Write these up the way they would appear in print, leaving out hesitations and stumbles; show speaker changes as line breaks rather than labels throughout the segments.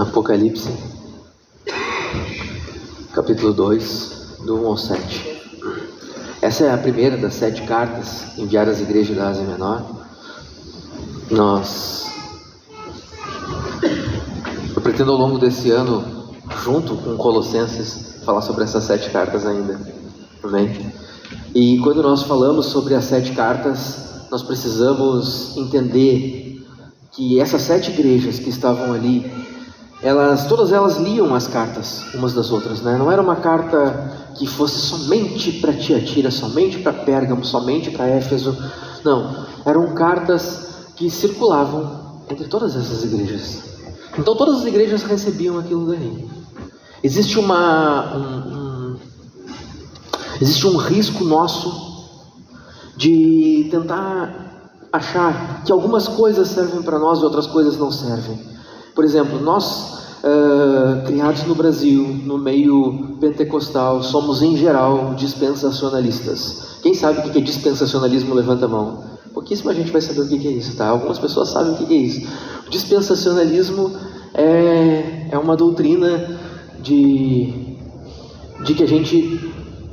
Apocalipse, capítulo 2, do 1 ao 7. Essa é a primeira das 7 cartas enviadas às igrejas da Ásia Menor. Eu pretendo ao longo desse ano, junto com Colossenses, falar sobre essas 7 cartas ainda. Amém? E quando nós falamos sobre as 7 cartas, nós precisamos entender que essas 7 igrejas que estavam ali, todas elas liam as cartas umas das outras, né? Não era uma carta que fosse somente para Tiatira, somente para Pérgamo, somente para Éfeso. Não, eram cartas que circulavam entre todas essas igrejas. Então todas as igrejas recebiam aquilo dali. Existe existe um risco nosso de tentar achar que algumas coisas servem para nós e outras coisas não servem. Por exemplo, nós, criados no Brasil, no meio pentecostal, somos em geral dispensacionalistas. Quem sabe o que é dispensacionalismo? Levanta a mão. Pouquíssima gente vai saber o que é isso, tá? Algumas pessoas sabem o que é isso. O dispensacionalismo é uma doutrina de que a gente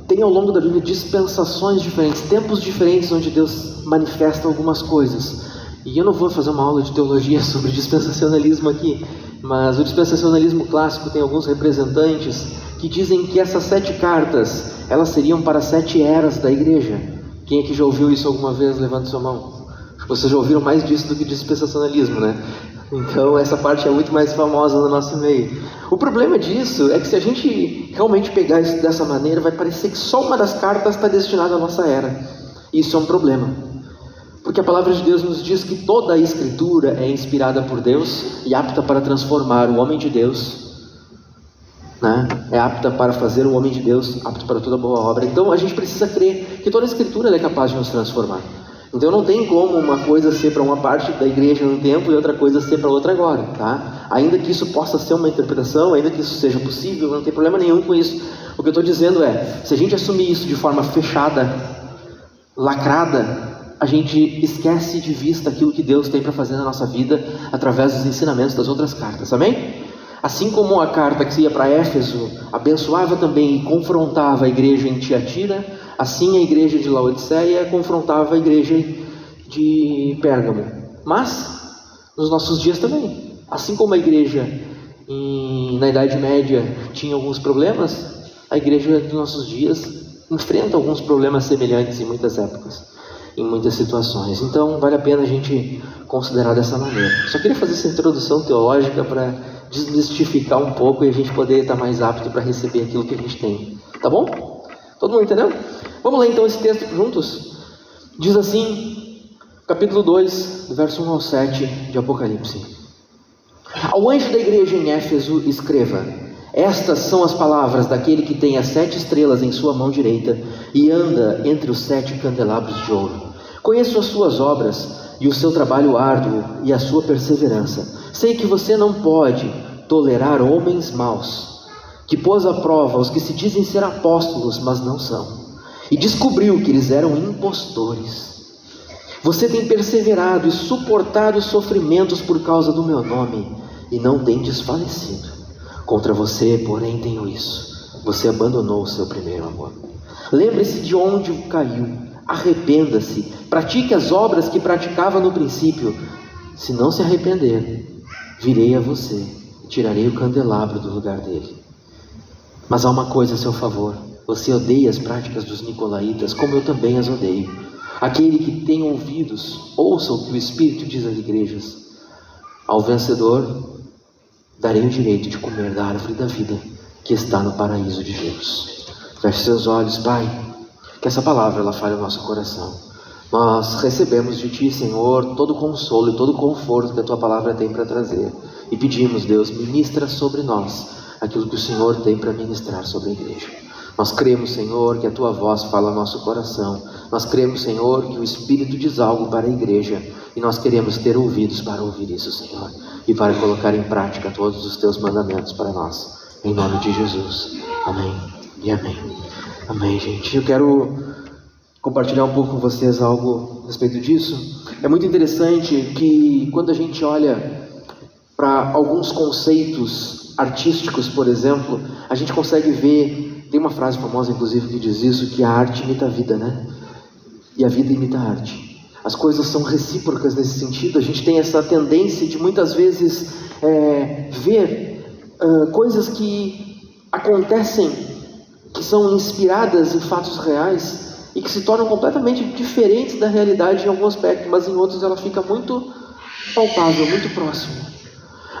tem ao longo da Bíblia dispensações diferentes, tempos diferentes onde Deus manifesta algumas coisas. E eu não vou fazer uma aula de teologia sobre dispensacionalismo aqui, mas o dispensacionalismo clássico tem alguns representantes que dizem que essas 7 cartas, elas seriam para 7 eras da igreja. Quem aqui já ouviu isso alguma vez? Levanta sua mão. Acho que vocês já ouviram mais disso do que dispensacionalismo, né? Então essa parte é muito mais famosa no nosso meio. O problema disso é que se a gente realmente pegar isso dessa maneira, vai parecer que só uma das cartas está destinada à nossa era. Isso é um problema. Porque a palavra de Deus nos diz que toda a Escritura é inspirada por Deus e apta para transformar o homem de Deus, né? É apta para fazer o homem de Deus, apto para toda boa obra. Então a gente precisa crer que toda a Escritura é capaz de nos transformar. Então não tem como uma coisa ser para uma parte da igreja no tempo e outra coisa ser para outra agora, tá? Ainda que isso possa ser uma interpretação, ainda que isso seja possível, não tem problema nenhum com isso. O que eu estou dizendo é, se a gente assumir isso de forma fechada, lacrada, a gente esquece de vista aquilo que Deus tem para fazer na nossa vida através dos ensinamentos das outras cartas, amém? Assim como a carta que ia para Éfeso abençoava também e confrontava a igreja em Tiatira, assim a igreja de Laodiceia confrontava a igreja de Pérgamo. Mas, nos nossos dias também, assim como a igreja na Idade Média tinha alguns problemas, a igreja dos nossos dias enfrenta alguns problemas semelhantes em muitas épocas, em muitas situações. Então vale a pena a gente considerar dessa maneira. Só queria fazer essa introdução teológica para desmistificar um pouco e a gente poder estar mais apto para receber aquilo que a gente tem. Tá bom? Todo mundo entendeu? Vamos ler então esse texto juntos? Diz assim, capítulo 2, do verso 1 ao 7 de Apocalipse. Ao anjo da igreja em Éfeso escreva: estas são as palavras daquele que tem as 7 estrelas em sua mão direita e anda entre os 7 candelabros de ouro. Conheço as suas obras e o seu trabalho árduo e a sua perseverança. Sei que você não pode tolerar homens maus, que pôs à prova os que se dizem ser apóstolos, mas não são, e descobriu que eles eram impostores. Você tem perseverado e suportado os sofrimentos por causa do meu nome e não tem desfalecido. Contra você, porém, tenho isso: você abandonou o seu primeiro amor. Lembre-se de onde caiu, arrependa-se, pratique as obras que praticava no princípio. Se não se arrepender, virei a você e tirarei o candelabro do lugar dele. Mas há uma coisa a seu favor: você odeia as práticas dos nicolaítas, como eu também as odeio. Aquele que tem ouvidos, ouça o que o Espírito diz às igrejas. Ao vencedor darei o direito de comer da árvore da vida que está no paraíso de Deus. Feche seus olhos, Pai, que essa palavra ela fale o nosso coração. Nós recebemos de Ti, Senhor, todo o consolo e todo o conforto que a Tua palavra tem para trazer. E pedimos, Deus, ministra sobre nós aquilo que o Senhor tem para ministrar sobre a igreja. Nós cremos, Senhor, que a Tua voz fala ao nosso coração. Nós cremos, Senhor, que o Espírito diz algo para a igreja. E nós queremos ter ouvidos para ouvir isso, Senhor, e para colocar em prática todos os Teus mandamentos para nós. Em nome de Jesus. Amém e amém. Amém, gente. Eu quero compartilhar um pouco com vocês algo a respeito disso. É muito interessante que quando a gente olha para alguns conceitos artísticos, por exemplo, a gente consegue ver, tem uma frase famosa inclusive que diz isso, que a arte imita a vida, né? E a vida imita a arte. As coisas são recíprocas nesse sentido. A gente tem essa tendência de muitas vezes ver coisas que acontecem, que são inspiradas em fatos reais e que se tornam completamente diferentes da realidade em algum aspecto, mas em outros ela fica muito palpável, muito próxima.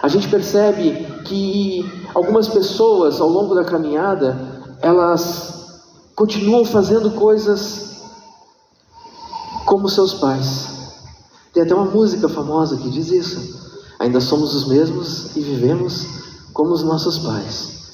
A gente percebe que algumas pessoas ao longo da caminhada, elas continuam fazendo coisas como seus pais. Tem até uma música famosa que diz isso. Ainda somos os mesmos e vivemos como os nossos pais.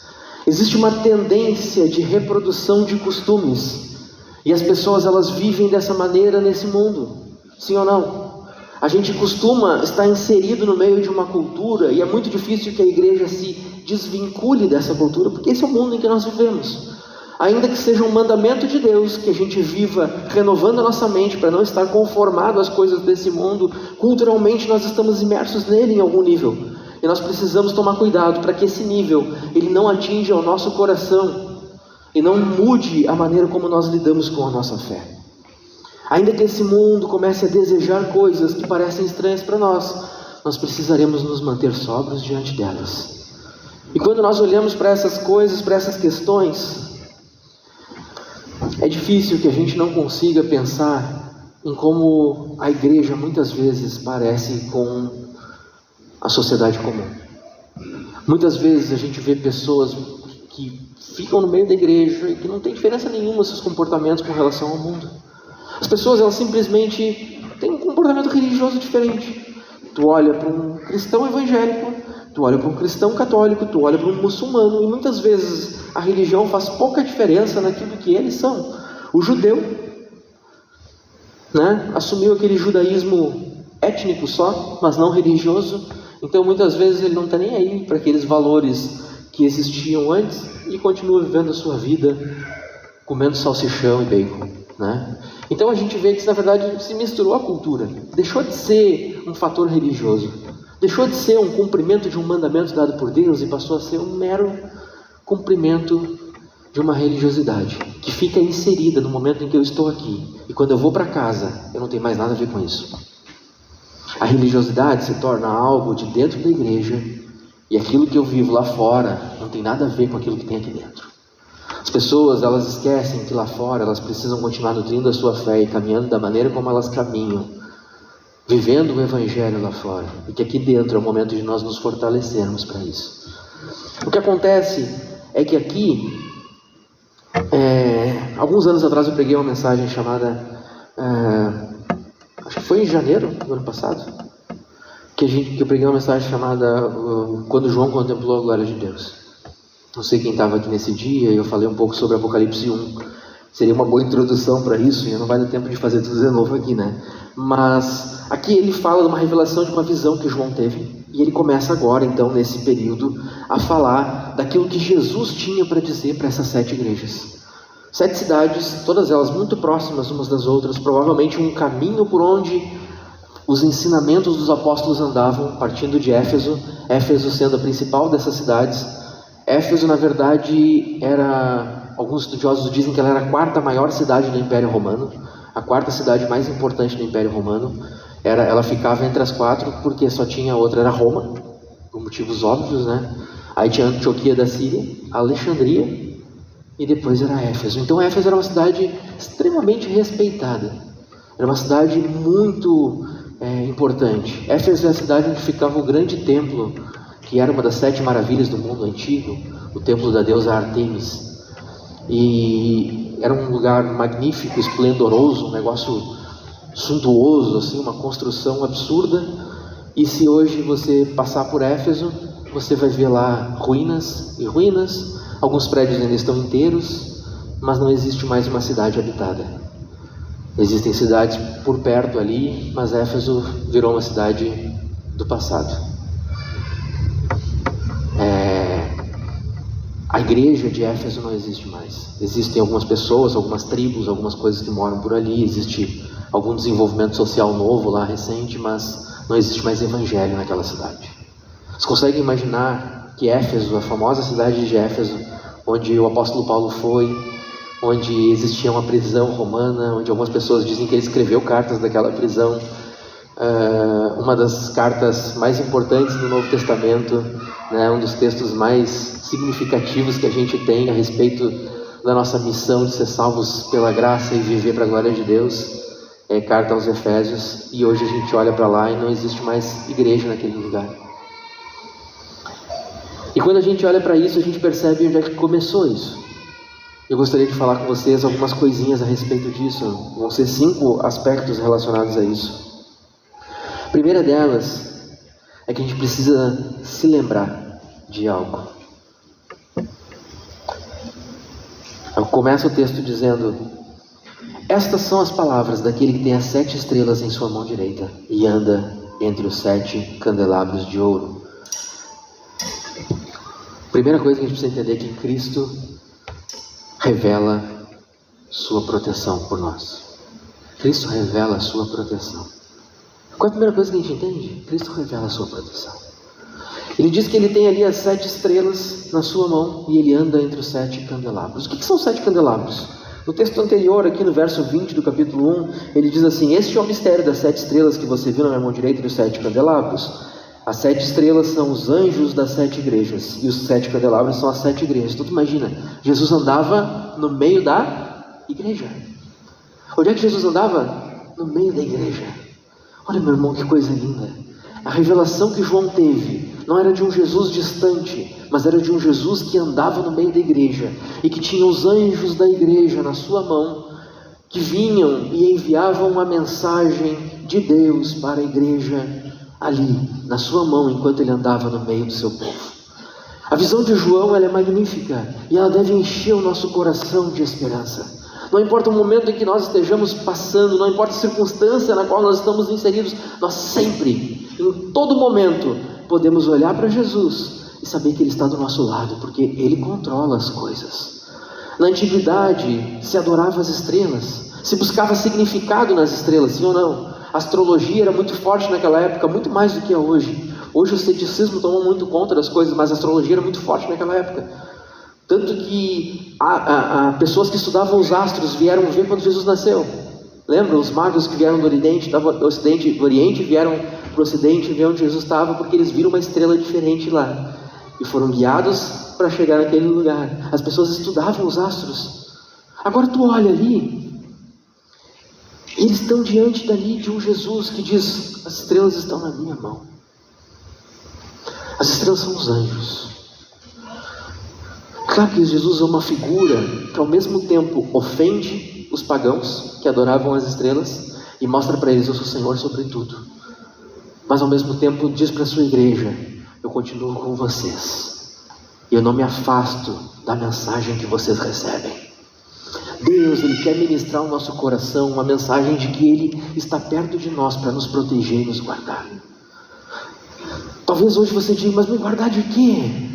Existe uma tendência de reprodução de costumes. E as pessoas, elas vivem dessa maneira nesse mundo. Sim ou não? A gente costuma estar inserido no meio de uma cultura e é muito difícil que a igreja se desvincule dessa cultura, porque esse é o mundo em que nós vivemos. Ainda que seja um mandamento de Deus que a gente viva renovando a nossa mente para não estar conformado às coisas desse mundo, culturalmente nós estamos imersos nele em algum nível. E nós precisamos tomar cuidado para que esse nível ele não atinja o nosso coração e não mude a maneira como nós lidamos com a nossa fé. Ainda que esse mundo comece a desejar coisas que parecem estranhas para nós precisaremos nos manter sóbrios diante delas. E quando nós olhamos para essas coisas, para essas questões, é difícil que a gente não consiga pensar em como a igreja muitas vezes parece com a sociedade comum. Muitas vezes a gente vê pessoas que ficam no meio da igreja e que não tem diferença nenhuma seus comportamentos com relação ao mundo. As pessoas, elas simplesmente têm um comportamento religioso diferente. Tu olha para um cristão evangélico, tu olha para um cristão católico, tu olha para um muçulmano, e muitas vezes a religião faz pouca diferença naquilo que eles são. O judeu, assumiu aquele judaísmo étnico só, mas não religioso. Então muitas vezes ele não está nem aí para aqueles valores que existiam antes e continua vivendo a sua vida comendo salsichão e bacon, Então a gente vê que na verdade se misturou a cultura, deixou de ser um fator religioso, deixou de ser um cumprimento de um mandamento dado por Deus e passou a ser um mero cumprimento de uma religiosidade que fica inserida no momento em que eu estou aqui, e quando eu vou para casa eu não tenho mais nada a ver com isso. A religiosidade se torna algo de dentro da igreja, e aquilo que eu vivo lá fora não tem nada a ver com aquilo que tem aqui dentro. As pessoas, elas esquecem que lá fora elas precisam continuar nutrindo a sua fé e caminhando da maneira como elas caminham, vivendo o evangelho lá fora, e que aqui dentro é o momento de nós nos fortalecermos para isso. O que acontece é que aqui, alguns anos atrás eu preguei uma mensagem chamada, acho que foi em janeiro do ano passado, que eu preguei uma mensagem chamada Quando João Contemplou a Glória de Deus. Não sei quem estava aqui nesse dia, e eu falei um pouco sobre Apocalipse 1. Seria uma boa introdução para isso, e não vai dar tempo de fazer tudo de novo aqui, Mas aqui ele fala de uma revelação de uma visão que João teve, e ele começa agora, então, nesse período, a falar daquilo que Jesus tinha para dizer para essas 7 igrejas. 7 cidades, todas elas muito próximas umas das outras, provavelmente um caminho por onde os ensinamentos dos apóstolos andavam, partindo de Éfeso, Éfeso sendo a principal dessas cidades. Éfeso, na verdade, alguns estudiosos dizem que ela era a 4ª maior cidade do Império Romano, a 4ª cidade mais importante do Império Romano. Ela ficava entre as 4, porque só tinha outra, era Roma, por motivos óbvios, Aí tinha Antioquia da Síria, Alexandria, e depois era Éfeso. Então Éfeso era uma cidade extremamente respeitada, era uma cidade muito importante. Éfeso é a cidade onde ficava o grande templo, que era uma das 7 maravilhas do mundo antigo, o templo da deusa Artemis. E era um lugar magnífico, esplendoroso, um negócio suntuoso, assim, uma construção absurda. E se hoje você passar por Éfeso, você vai ver lá ruínas e ruínas. Alguns prédios ainda estão inteiros, mas não existe mais uma cidade habitada. Existem cidades por perto ali, mas Éfeso virou uma cidade do passado. A igreja de Éfeso não existe mais. Existem algumas pessoas, algumas tribos, algumas coisas que moram por ali. Existe algum desenvolvimento social novo lá, recente, mas não existe mais evangelho naquela cidade. Você consegue imaginar que Éfeso, a famosa cidade de Éfeso, onde o apóstolo Paulo foi, onde existia uma prisão romana, onde algumas pessoas dizem que ele escreveu cartas daquela prisão, uma das cartas mais importantes do Novo Testamento, né, um dos textos mais significativos que a gente tem a respeito da nossa missão de ser salvos pela graça e viver para a glória de Deus, é carta aos Efésios, e hoje a gente olha para lá e não existe mais igreja naquele lugar. E quando a gente olha para isso, a gente percebe onde é que começou isso. Eu gostaria de falar com vocês algumas coisinhas a respeito disso. Vão ser 5 aspectos relacionados a isso. A primeira delas é que a gente precisa se lembrar de algo. Começa o texto dizendo: estas são as palavras daquele que tem as 7 estrelas em sua mão direita e anda entre os 7 candelabros de ouro. Primeira coisa que a gente precisa entender é que Cristo revela sua proteção por nós. Cristo revela a sua proteção. Qual é a primeira coisa que a gente entende? Cristo revela a sua proteção. Ele diz que ele tem ali as 7 estrelas na sua mão e ele anda entre os 7 candelabros. O que são 7 candelabros? No texto anterior, aqui no verso 20 do capítulo 1, ele diz assim: este é o mistério das 7 estrelas que você viu na minha mão direita e os 7 candelabros. As 7 estrelas são os anjos das 7 igrejas e os 7 candelabros são as 7 igrejas. Então tu imagina, Jesus andava no meio da igreja. Onde é que Jesus andava? No meio da igreja. Olha, meu irmão, que coisa linda. A revelação que João teve não era de um Jesus distante, mas era de um Jesus que andava no meio da igreja e que tinha os anjos da igreja na sua mão, que vinham e enviavam uma mensagem de Deus para a igreja ali, na sua mão, enquanto ele andava no meio do seu povo. A visão de João, ela é magnífica e ela deve encher o nosso coração de esperança. Não importa o momento em que nós estejamos passando, não importa a circunstância na qual nós estamos inseridos, nós sempre, em todo momento, podemos olhar para Jesus e saber que Ele está do nosso lado, porque Ele controla as coisas. Na antiguidade, se adorava as estrelas, se buscava significado nas estrelas, sim ou não? A astrologia era muito forte naquela época, muito mais do que é hoje. Hoje o ceticismo tomou muito conta das coisas, mas a astrologia era muito forte naquela época. Tanto que pessoas que estudavam os astros vieram ver quando Jesus nasceu. Lembra? Os magos que vieram do Oriente, do Oriente vieram para o Ocidente ver onde Jesus estava, porque eles viram uma estrela diferente lá. E foram guiados para chegar naquele lugar. As pessoas estudavam os astros. Agora tu olha ali, eles estão diante dali de um Jesus que diz: as estrelas estão na minha mão. As estrelas são os anjos. Claro que Jesus é uma figura que ao mesmo tempo ofende os pagãos que adoravam as estrelas e mostra para eles: eu sou Senhor sobre tudo. Mas ao mesmo tempo diz para a sua igreja: eu continuo com vocês. E eu não me afasto da mensagem que vocês recebem. Deus, Ele quer ministrar ao nosso coração uma mensagem de que Ele está perto de nós para nos proteger e nos guardar. Talvez hoje você diga: mas me guardar de quê?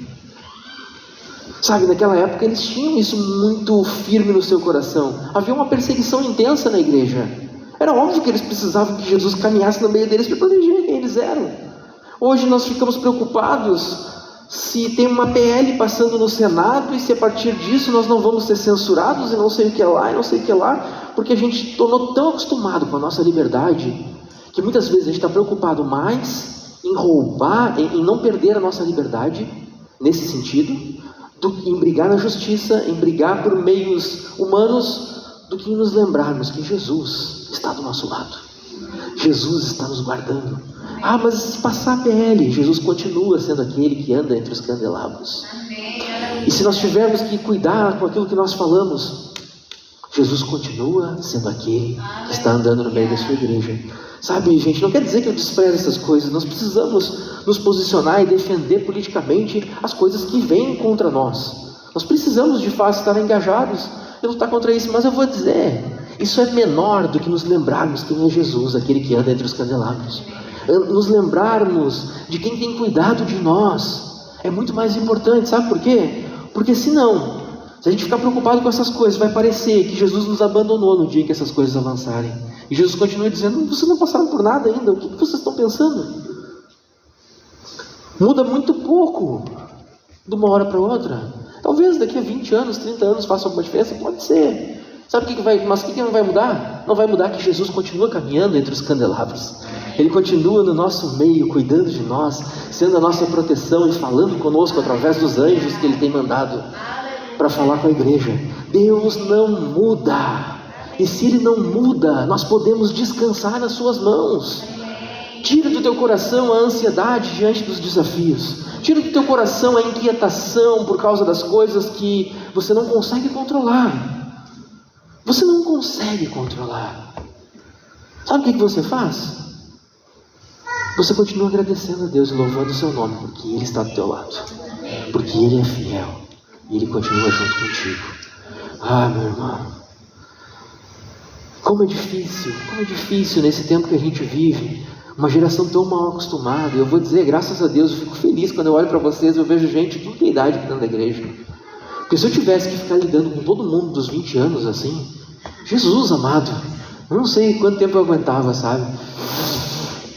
Sabe, naquela época eles tinham isso muito firme no seu coração. Havia uma perseguição intensa na igreja. Era óbvio que eles precisavam que Jesus caminhasse no meio deles para proteger quem eles eram. Hoje nós ficamos preocupados se tem uma PL passando no Senado e se a partir disso nós não vamos ser censurados e não sei o que lá, e não sei o que lá, porque a gente tornou tão acostumado com a nossa liberdade que muitas vezes a gente está preocupado mais em roubar, em não perder a nossa liberdade, nesse sentido, do que em brigar na justiça, em brigar por meios humanos, do que em nos lembrarmos que Jesus está do nosso lado. Jesus está nos guardando. Ah, mas se passar a PL, Jesus continua sendo aquele que anda entre os candelabros. E se nós tivermos que cuidar com aquilo que nós falamos, Jesus continua sendo aquele que está andando no meio da sua igreja. Sabe, gente, não quer dizer que eu desprezo essas coisas. Nós precisamos nos posicionar e defender politicamente as coisas que vêm contra nós. Nós precisamos de fato estar engajados e lutar contra isso. Mas eu vou dizer, isso é menor do que nos lembrarmos quem é Jesus, aquele que anda entre os candelabros. Nos lembrarmos de quem tem cuidado de nós é muito mais importante. Sabe por quê? Porque senão, se a gente ficar preocupado com essas coisas, vai parecer que Jesus nos abandonou no dia que essas coisas avançarem. E Jesus continua dizendo: vocês não passaram por nada ainda, o que vocês estão pensando? Muda muito pouco de uma hora para outra. Talvez daqui a 20 anos, 30 anos faça alguma diferença, pode ser. Sabe o que vai, mas o que não vai mudar? Não vai mudar que Jesus continua caminhando entre os candelabros. Ele continua no nosso meio, cuidando de nós, sendo a nossa proteção e falando conosco através dos anjos que Ele tem mandado para falar com a igreja. Deus não muda. E se Ele não muda, nós podemos descansar nas suas mãos. Tira do teu coração a ansiedade diante dos desafios. Tira do teu coração a inquietação por causa das coisas que você não consegue controlar. Você não consegue controlar. Sabe o que você faz? Você continua agradecendo a Deus e louvando o seu nome, porque Ele está do teu lado. Porque Ele é fiel. E Ele continua junto contigo. Ah, meu irmão. Como é difícil nesse tempo que a gente vive. Uma geração tão mal acostumada. E eu vou dizer, graças a Deus, eu fico feliz quando eu olho para vocês, eu vejo gente de toda idade dentro da igreja. Porque se eu tivesse que ficar lidando com todo mundo dos 20 anos assim, Jesus amado, eu não sei quanto tempo eu aguentava, sabe?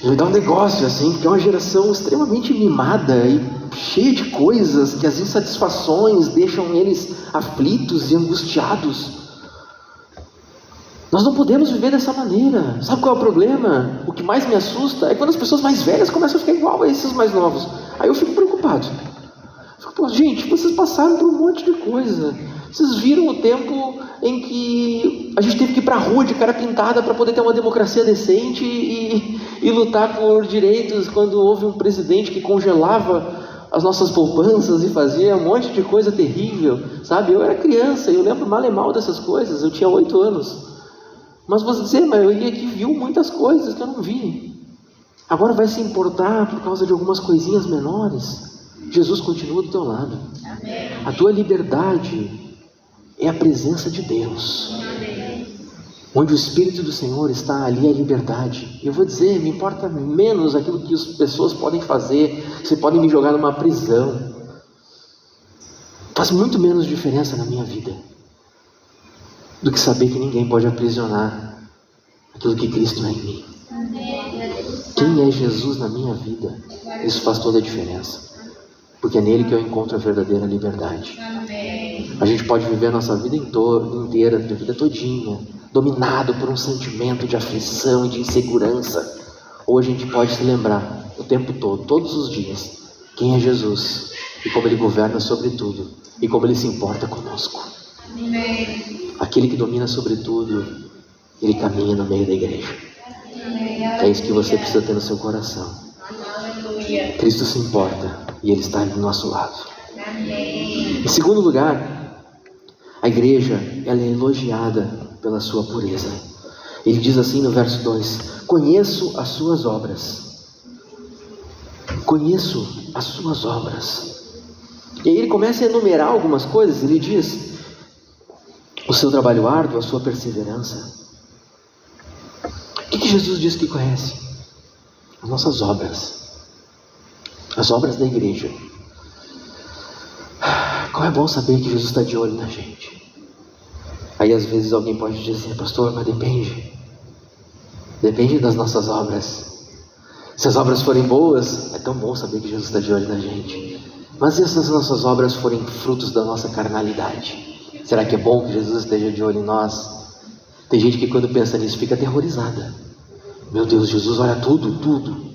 Me dá um negócio assim, porque é uma geração extremamente mimada e cheia de coisas, que as insatisfações deixam eles aflitos e angustiados. Nós não podemos viver dessa maneira. Sabe qual é o problema? O que mais me assusta é quando as pessoas mais velhas começam a ficar igual a esses mais novos. Aí eu fico preocupado. Gente, vocês passaram por um monte de coisa. Vocês viram o tempo em que a gente teve que ir para a rua de cara pintada para poder ter uma democracia decente e lutar por direitos, quando houve um presidente que congelava as nossas poupanças e fazia um monte de coisa terrível, sabe? Eu era criança e eu lembro mal e mal dessas coisas. Eu tinha 8 anos. Mas vou dizer, a maioria aqui viu muitas coisas que eu não vi. Agora vai se importar por causa de algumas coisinhas menores. Jesus continua do teu lado. A tua liberdade é a presença de Deus. Onde o Espírito do Senhor está, ali é a liberdade. Eu vou dizer, me importa menos aquilo que as pessoas podem fazer. Se podem me jogar numa prisão. Faz muito menos diferença na minha vida do que saber que ninguém pode aprisionar aquilo que Cristo é em mim. Quem é Jesus na minha vida? Isso faz toda a diferença. Porque é nele que eu encontro a verdadeira liberdade. A gente pode viver a nossa vida inteira, a vida todinha, dominado por um sentimento de aflição e de insegurança. Ou a gente pode se lembrar o tempo todo, todos os dias, quem é Jesus e como Ele governa sobre tudo e como Ele se importa conosco. Aquele que domina sobre tudo, Ele caminha no meio da igreja. É isso que você precisa ter no seu coração. Cristo se importa e Ele está do nosso lado. Em segundo lugar, a igreja ela é elogiada pela sua pureza. Ele diz assim no verso 2: conheço as suas obras. Conheço as suas obras. E aí ele começa a enumerar algumas coisas. Ele diz: o seu trabalho árduo, a sua perseverança. O que Jesus diz que conhece? As nossas obras. As obras da igreja. Como é bom saber que Jesus está de olho na gente. Aí às vezes alguém pode dizer: pastor, mas depende. Depende das nossas obras. Se as obras forem boas, é tão bom saber que Jesus está de olho na gente. Mas e se as nossas obras forem frutos da nossa carnalidade? Será que é bom que Jesus esteja de olho em nós? Tem gente que quando pensa nisso fica aterrorizada. Meu Deus, Jesus olha tudo.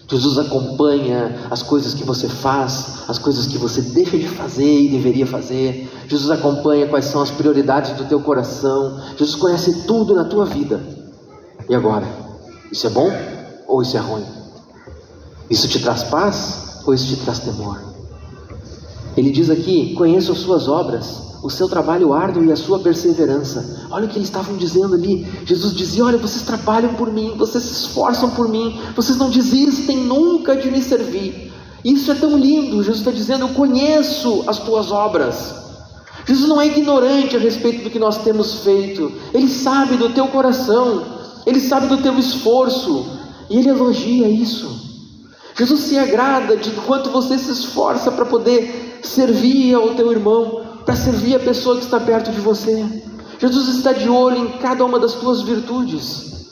Jesus acompanha as coisas que você faz, as coisas que você deixa de fazer e deveria fazer. Jesus acompanha quais são as prioridades do teu coração. Jesus conhece tudo na tua vida. E agora? Isso é bom ou isso é ruim? Isso te traz paz ou isso te traz temor? Ele diz aqui: conheço as suas obras, o seu trabalho árduo e a sua perseverança. Olha o que eles estavam dizendo ali. Jesus dizia: olha, vocês trabalham por mim, vocês se esforçam por mim, vocês não desistem nunca de me servir. Isso é tão lindo. Jesus está dizendo: eu conheço as tuas obras. Jesus não é ignorante a respeito do que nós temos feito. Ele sabe do teu coração, Ele sabe do teu esforço, e Ele elogia isso. Jesus se agrada de quanto você se esforça para poder servir ao teu irmão, para servir a pessoa que está perto de você. Jesus está de olho em cada uma das tuas virtudes.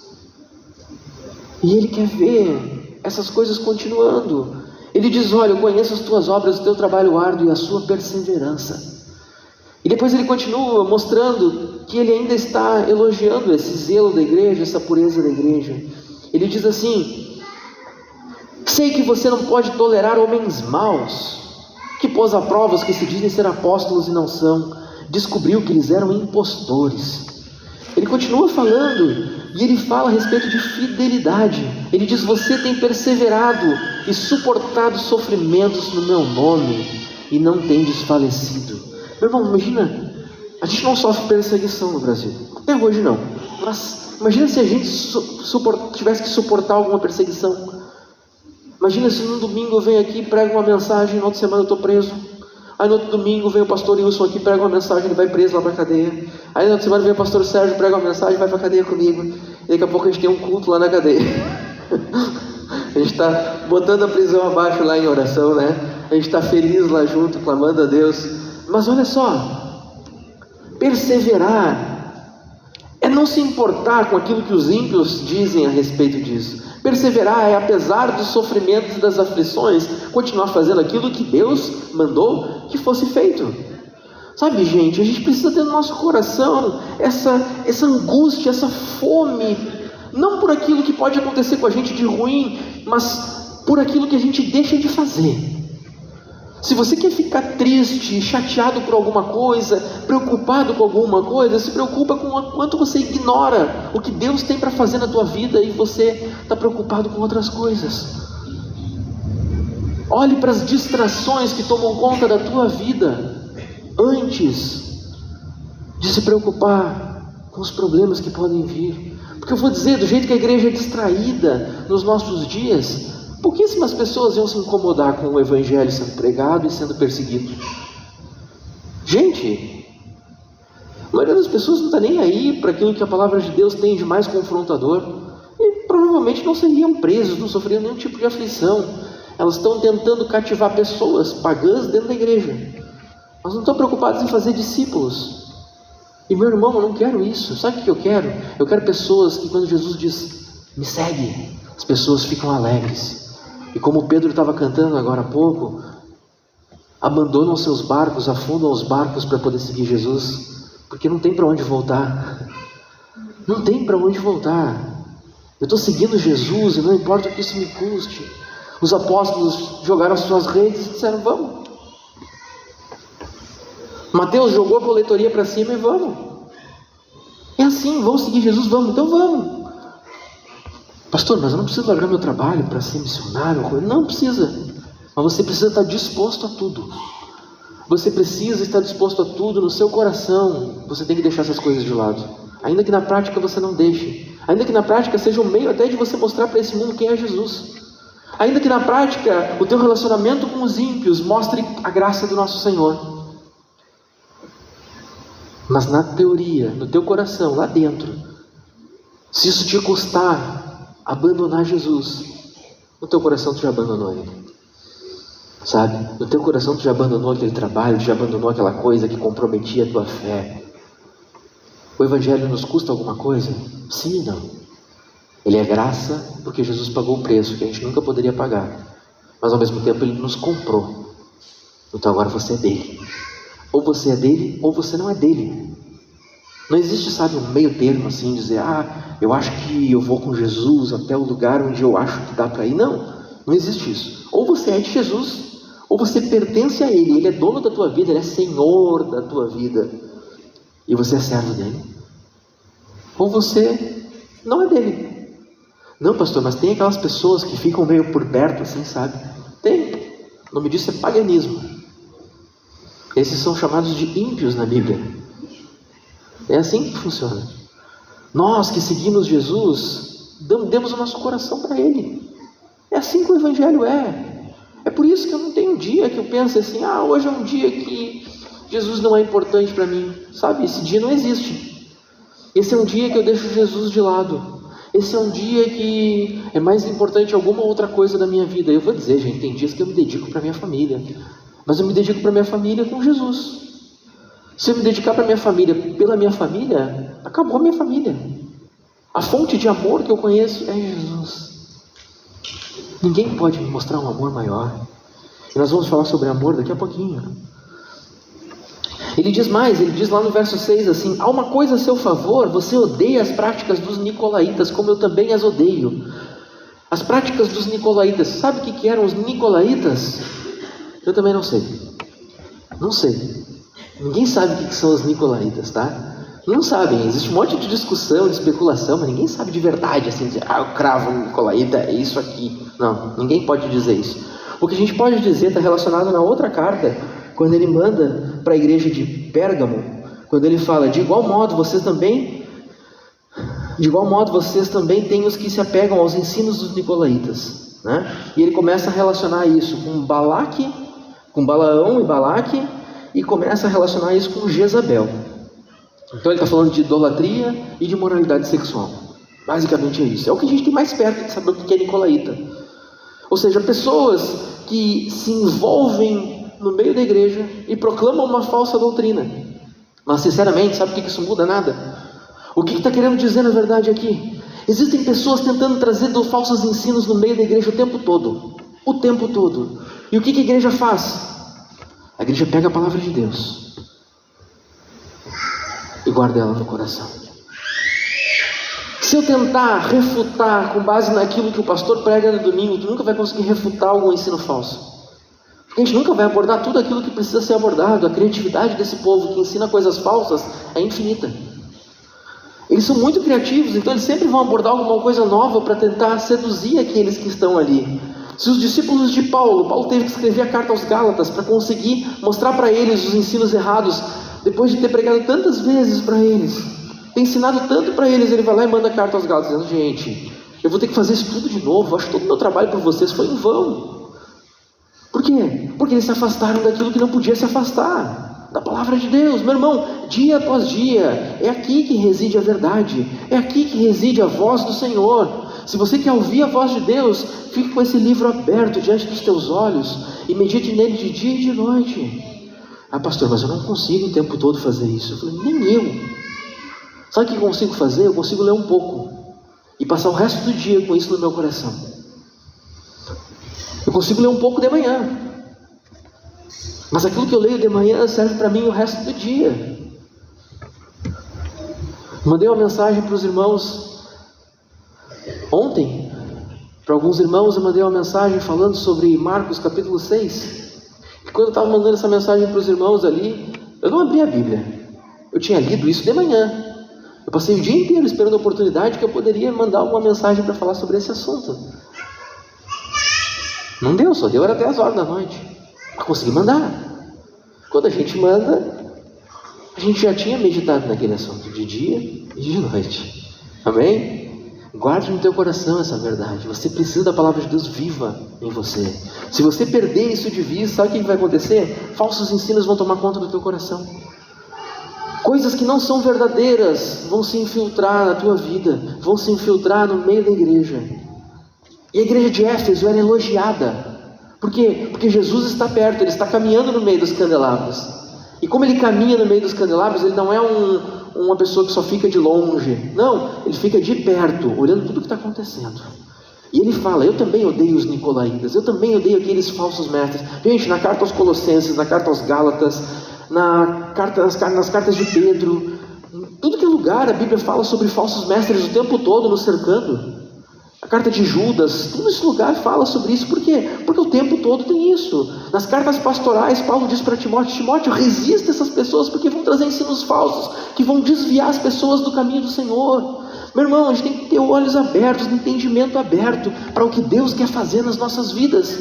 E Ele quer ver essas coisas continuando. Ele diz: olha, eu conheço as tuas obras, o teu trabalho árduo e a sua perseverança. E depois ele continua mostrando que ele ainda está elogiando esse zelo da igreja, essa pureza da igreja. Ele diz assim: sei que você não pode tolerar homens maus, que pôs à prova os que se dizem ser apóstolos e não são, descobriu que eles eram impostores. Ele continua falando, e ele fala a respeito de fidelidade. Ele diz: você tem perseverado e suportado sofrimentos no meu nome, e não tem desfalecido. Meu irmão, imagina, a gente não sofre perseguição no Brasil, até hoje não, mas imagina se a gente tivesse que suportar alguma perseguição. Imagina se no domingo eu venho aqui e prego uma mensagem, no outro semana eu estou preso. Aí no outro domingo vem o pastor Wilson aqui, prega uma mensagem, ele vai preso lá para a cadeia. Aí na outra semana vem o pastor Sérgio, prega uma mensagem, vai para a cadeia comigo. E daqui a pouco a gente tem um culto lá na cadeia. A gente está botando a prisão abaixo lá em oração, né? A gente está feliz lá junto, clamando a Deus. Mas olha só, perseverar é não se importar com aquilo que os ímpios dizem a respeito disso. Perseverar é, apesar dos sofrimentos e das aflições, continuar fazendo aquilo que Deus mandou que fosse feito. Sabe, gente, a gente precisa ter no nosso coração essa angústia, essa fome, não por aquilo que pode acontecer com a gente de ruim, mas por aquilo que a gente deixa de fazer. Se você quer ficar triste, chateado por alguma coisa, preocupado com alguma coisa, se preocupa com o quanto você ignora o que Deus tem para fazer na tua vida e você está preocupado com outras coisas. Olhe para as distrações que tomam conta da tua vida antes de se preocupar com os problemas que podem vir. Porque eu vou dizer, do jeito que a igreja é distraída nos nossos dias, pouquíssimas pessoas iam se incomodar com o evangelho sendo pregado e sendo perseguido. Gente, a maioria das pessoas não está nem aí para aquilo que a palavra de Deus tem de mais confrontador, e provavelmente não seriam presos, não sofriam nenhum tipo de aflição. Elas estão tentando cativar pessoas pagãs dentro da igreja. Elas não estão preocupadas em fazer discípulos. E meu irmão, eu não quero isso. Sabe o que eu quero? Eu quero pessoas que, quando Jesus diz, me segue, as pessoas ficam alegres. E como Pedro estava cantando agora há pouco, abandonam seus barcos, afundam os barcos para poder seguir Jesus, porque não tem para onde voltar. Não tem para onde voltar. Eu estou seguindo Jesus e não importa o que isso me custe. Os apóstolos jogaram as suas redes e disseram, vamos. Mateus jogou a coletoria para cima e vamos. É assim, vamos seguir Jesus, vamos, então vamos. Pastor, mas eu não preciso largar meu trabalho para ser missionário? Não precisa, mas você precisa estar disposto a tudo. Você precisa estar disposto a tudo no seu coração. Você tem que deixar essas coisas de lado, ainda que na prática você não deixe, ainda que na prática seja um meio até de você mostrar para esse mundo quem é Jesus, ainda que na prática o teu relacionamento com os ímpios mostre a graça do nosso Senhor. Mas na teoria, no teu coração, lá dentro, se isso te custar abandonar Jesus, no teu coração tu já abandonou Ele, sabe? No teu coração tu já abandonou aquele trabalho, tu já abandonou aquela coisa que comprometia a tua fé. O Evangelho nos custa alguma coisa? Sim e não. Ele é graça porque Jesus pagou o preço que a gente nunca poderia pagar, mas ao mesmo tempo Ele nos comprou. Então agora você é dele. Ou você é dele, ou você não é dele. Não existe, sabe, um meio termo assim, dizer, eu acho que eu vou com Jesus até o lugar onde eu acho que dá para ir. Não, não existe isso. Ou você é de Jesus, ou você pertence a Ele. Ele é dono da tua vida, Ele é Senhor da tua vida, e você é servo dele. Ou você não é dele. Não, pastor, mas tem aquelas pessoas que ficam meio por perto assim, sabe? Tem. O nome disso é paganismo. Esses são chamados de ímpios na Bíblia. É assim que funciona. Nós que seguimos Jesus, demos o nosso coração para Ele. É assim que o Evangelho é. É por isso que eu não tenho um dia que eu pense assim, hoje é um dia que Jesus não é importante para mim. Sabe, esse dia não existe. Esse é um dia que eu deixo Jesus de lado. Esse é um dia que é mais importante alguma outra coisa da minha vida. Eu vou dizer, gente, tem dias que eu me dedico para minha família, mas eu me dedico para minha família com Jesus. Se eu me dedicar para minha família, pela minha família, acabou a minha família. A fonte de amor que eu conheço é Jesus. Ninguém pode me mostrar um amor maior. E nós vamos falar sobre amor daqui a pouquinho. Ele diz mais, ele diz lá no verso 6 assim: há uma coisa a seu favor, você odeia as práticas dos nicolaítas, como eu também as odeio. As práticas dos nicolaítas, sabe o que eram os nicolaítas? Eu também não sei. Não sei. Ninguém sabe o que são os nicolaítas, tá? Não sabem, existe um monte de discussão, de especulação, mas ninguém sabe de verdade, assim, dizer, eu cravo um nicolaíta, é isso aqui. Não, ninguém pode dizer isso. O que a gente pode dizer está relacionado na outra carta, quando ele manda para a igreja de Pérgamo, quando ele fala, de igual modo vocês também têm os que se apegam aos ensinos dos nicolaítas, né? E ele começa a relacionar isso com Balaque, com Balaão e Balaque, e começa a relacionar isso com Jezabel. Então ele está falando de idolatria e de moralidade sexual. Basicamente é isso. É o que a gente tem mais perto de saber o que é nicolaíta. Ou seja, pessoas que se envolvem no meio da igreja e proclamam uma falsa doutrina. Mas sinceramente, sabe o que isso muda? Nada. O que está querendo dizer na verdade aqui? Existem pessoas tentando trazer falsos ensinos no meio da igreja o tempo todo. O tempo todo. E o que a igreja faz? A igreja pega a palavra de Deus e guarda ela no coração. Se eu tentar refutar com base naquilo que o pastor prega no domingo, tu nunca vai conseguir refutar algum ensino falso. A gente nunca vai abordar tudo aquilo que precisa ser abordado. A criatividade desse povo que ensina coisas falsas é infinita. Eles são muito criativos, então eles sempre vão abordar alguma coisa nova para tentar seduzir aqueles que estão ali. Se os discípulos de Paulo teve que escrever a carta aos Gálatas para conseguir mostrar para eles os ensinos errados, depois de ter pregado tantas vezes para eles, ter ensinado tanto para eles, ele vai lá e manda a carta aos Gálatas, dizendo, gente, eu vou ter que fazer isso tudo de novo, acho que todo o meu trabalho por vocês foi em vão. Por quê? Porque eles se afastaram daquilo que não podia se afastar, da palavra de Deus. Meu irmão, dia após dia, é aqui que reside a verdade, é aqui que reside a voz do Senhor. Se você quer ouvir a voz de Deus, fique com esse livro aberto diante dos teus olhos e medite nele de dia e de noite. Ah, pastor, mas eu não consigo o tempo todo fazer isso. Eu falei, nem eu. Sabe o que eu consigo fazer? Eu consigo ler um pouco e passar o resto do dia com isso no meu coração. Eu consigo ler um pouco de manhã, mas aquilo que eu leio de manhã serve para mim o resto do dia. Mandei uma mensagem para os irmãos ontem. Para alguns irmãos eu mandei uma mensagem falando sobre Marcos capítulo 6. E quando eu estava mandando essa mensagem para os irmãos ali, eu não abri a Bíblia. Eu tinha lido isso de manhã. Eu passei o dia inteiro esperando a oportunidade que eu poderia mandar alguma mensagem para falar sobre esse assunto. Não deu, só deu era até as horas da noite. Eu consegui mandar. Quando a gente manda, a gente já tinha meditado naquele assunto de dia e de noite. Amém? Guarde no teu coração essa verdade. Você precisa da palavra de Deus viva em você. Se você perder isso de vista, sabe o que vai acontecer? Falsos ensinos vão tomar conta do teu coração. Coisas que não são verdadeiras vão se infiltrar na tua vida, vão se infiltrar no meio da igreja. E a igreja de Éfeso era elogiada. Por quê? Porque Jesus está perto, ele está caminhando no meio dos candelabros. E como ele caminha no meio dos candelabros, ele não é uma pessoa que só fica de longe. Não, ele fica de perto, olhando tudo o que está acontecendo. E ele fala, eu também odeio os nicolaítas, eu também odeio aqueles falsos mestres. Gente, na carta aos Colossenses, na carta aos Gálatas, nas cartas de Pedro, em tudo que é lugar a Bíblia fala sobre falsos mestres o tempo todo nos cercando. A carta de Judas, todo esse lugar fala sobre isso. Por quê? Porque o tempo todo tem isso. Nas cartas pastorais, Paulo diz para Timóteo, resista essas pessoas, porque vão trazer ensinos falsos, que vão desviar as pessoas do caminho do Senhor. Meu irmão, a gente tem que ter olhos abertos, entendimento aberto, para o que Deus quer fazer nas nossas vidas.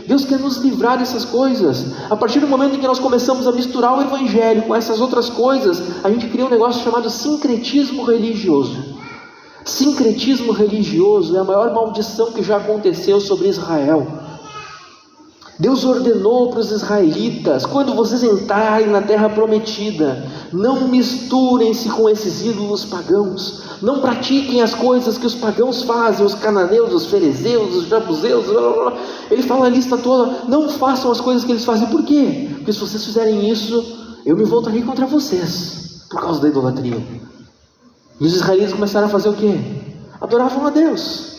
Deus quer nos livrar dessas coisas. A partir do momento em que nós começamos a misturar o Evangelho com essas outras coisas, a gente cria um negócio chamado sincretismo religioso. Sincretismo religioso é a maior maldição que já aconteceu sobre Israel. Deus ordenou para os israelitas, quando vocês entrarem na terra prometida, não misturem-se com esses ídolos pagãos, não pratiquem as coisas que os pagãos fazem, os cananeus, os ferezeus, os jabuseus, blá, blá, blá. Ele fala a lista toda, não façam as coisas que eles fazem. Por quê? Porque se vocês fizerem isso, eu me voltarei contra vocês, por causa da idolatria. E os israelitas começaram a fazer o quê? Adoravam a Deus.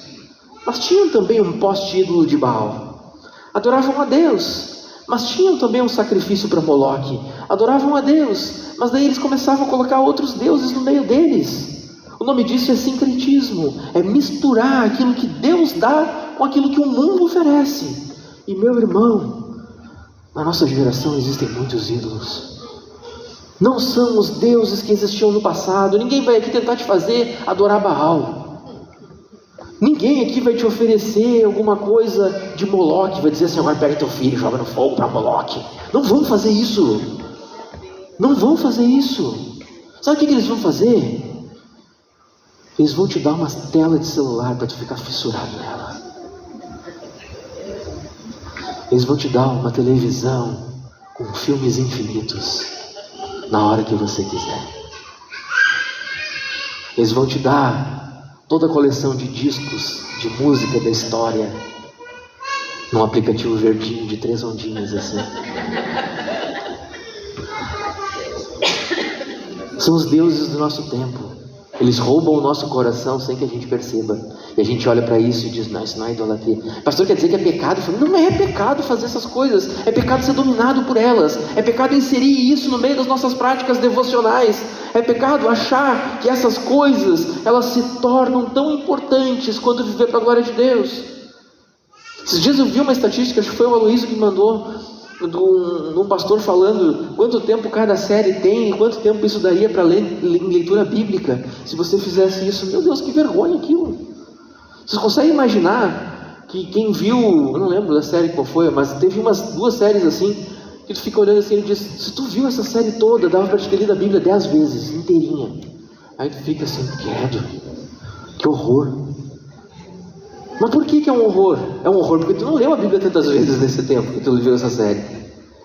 mas tinham também um poste ídolo de Baal. Adoravam a Deus, mas tinham também um sacrifício para Moloque. Adoravam a Deus, mas daí eles começavam a colocar outros deuses no meio deles. O nome disso é sincretismo, é misturar aquilo que Deus dá com aquilo que o mundo oferece. E meu irmão, na nossa geração existem muitos ídolos. Não são os deuses que existiam no passado. Ninguém vai aqui tentar te fazer adorar Baal. Ninguém aqui vai te oferecer alguma coisa de Moloque, vai dizer assim: agora pega teu filho e joga no fogo para Moloque. Não vão fazer isso. Não vão fazer isso. Sabe o que eles vão fazer? Eles vão te dar uma tela de celular para tu ficar fissurado nela. Eles vão te dar uma televisão com filmes infinitos na hora que você quiser. Eles vão te dar toda a coleção de discos de música da história num aplicativo verdinho de 3 ondinhas assim. São os deuses do nosso tempo. Eles roubam o nosso coração sem que a gente perceba. E a gente olha para isso e diz: não, isso não é idolatria. Pastor, quer dizer que é pecado? Não é pecado fazer essas coisas. É pecado ser dominado por elas. É pecado inserir isso no meio das nossas práticas devocionais. É pecado achar que essas coisas, elas se tornam tão importantes quando viver para a glória de Deus. Esses dias eu vi uma estatística, acho que foi o Aloysio que mandou, de um pastor falando quanto tempo cada série tem e quanto tempo isso daria para ler em leitura bíblica. Se você fizesse isso, meu Deus, que vergonha aquilo. Vocês conseguem imaginar que quem viu, eu não lembro da série qual foi, mas teve umas 2 séries assim, que tu fica olhando assim e diz: se tu viu essa série toda, dava para te ter lido a Bíblia 10 vezes, inteirinha. Aí tu fica assim: credo, que horror. Mas por que é um horror? É um horror porque tu não leu a Bíblia tantas vezes nesse tempo que tu viu essa série.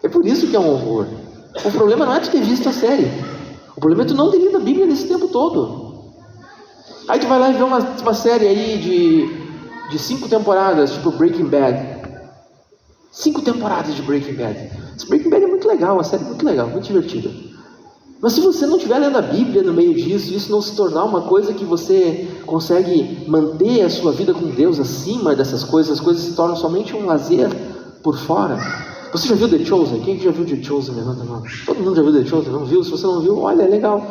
É por isso que é um horror. O problema não é tu ter visto a série. O problema é tu não ter lido a Bíblia nesse tempo todo. Aí tu vai lá e vê uma série aí de 5 temporadas, tipo Breaking Bad. 5 temporadas de Breaking Bad. Esse Breaking Bad é muito legal, uma série muito legal, muito divertida. Mas se você não estiver lendo a Bíblia no meio disso, isso não se tornar uma coisa que você consegue manter a sua vida com Deus acima dessas coisas, as coisas se tornam somente um lazer por fora. Você já viu The Chosen? Quem já viu The Chosen? Levanta a mão. Todo mundo já viu The Chosen? Não viu? Se você não viu, olha, é legal.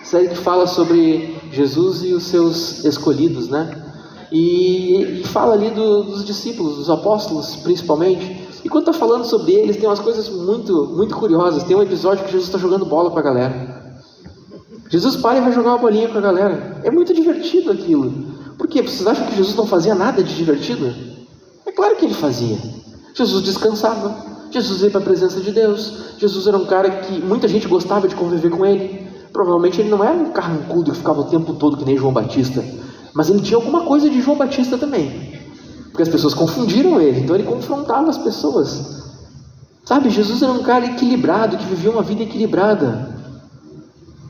Série que fala sobre Jesus e os seus escolhidos, né? E fala ali dos discípulos, dos apóstolos principalmente. E quando está falando sobre eles, tem umas coisas muito, muito curiosas. Tem um episódio que Jesus está jogando bola com a galera. Jesus para e vai jogar uma bolinha com a galera. É muito divertido aquilo. Por quê? Vocês acham que Jesus não fazia nada de divertido? É claro que ele fazia. Jesus descansava. Jesus ia para a presença de Deus. Jesus era um cara que muita gente gostava de conviver com ele. Provavelmente ele não era um carrancudo que ficava o tempo todo que nem João Batista. Mas ele tinha alguma coisa de João Batista também. Porque as pessoas confundiram ele, então ele confrontava as pessoas. Sabe, Jesus era um cara equilibrado, que vivia uma vida equilibrada.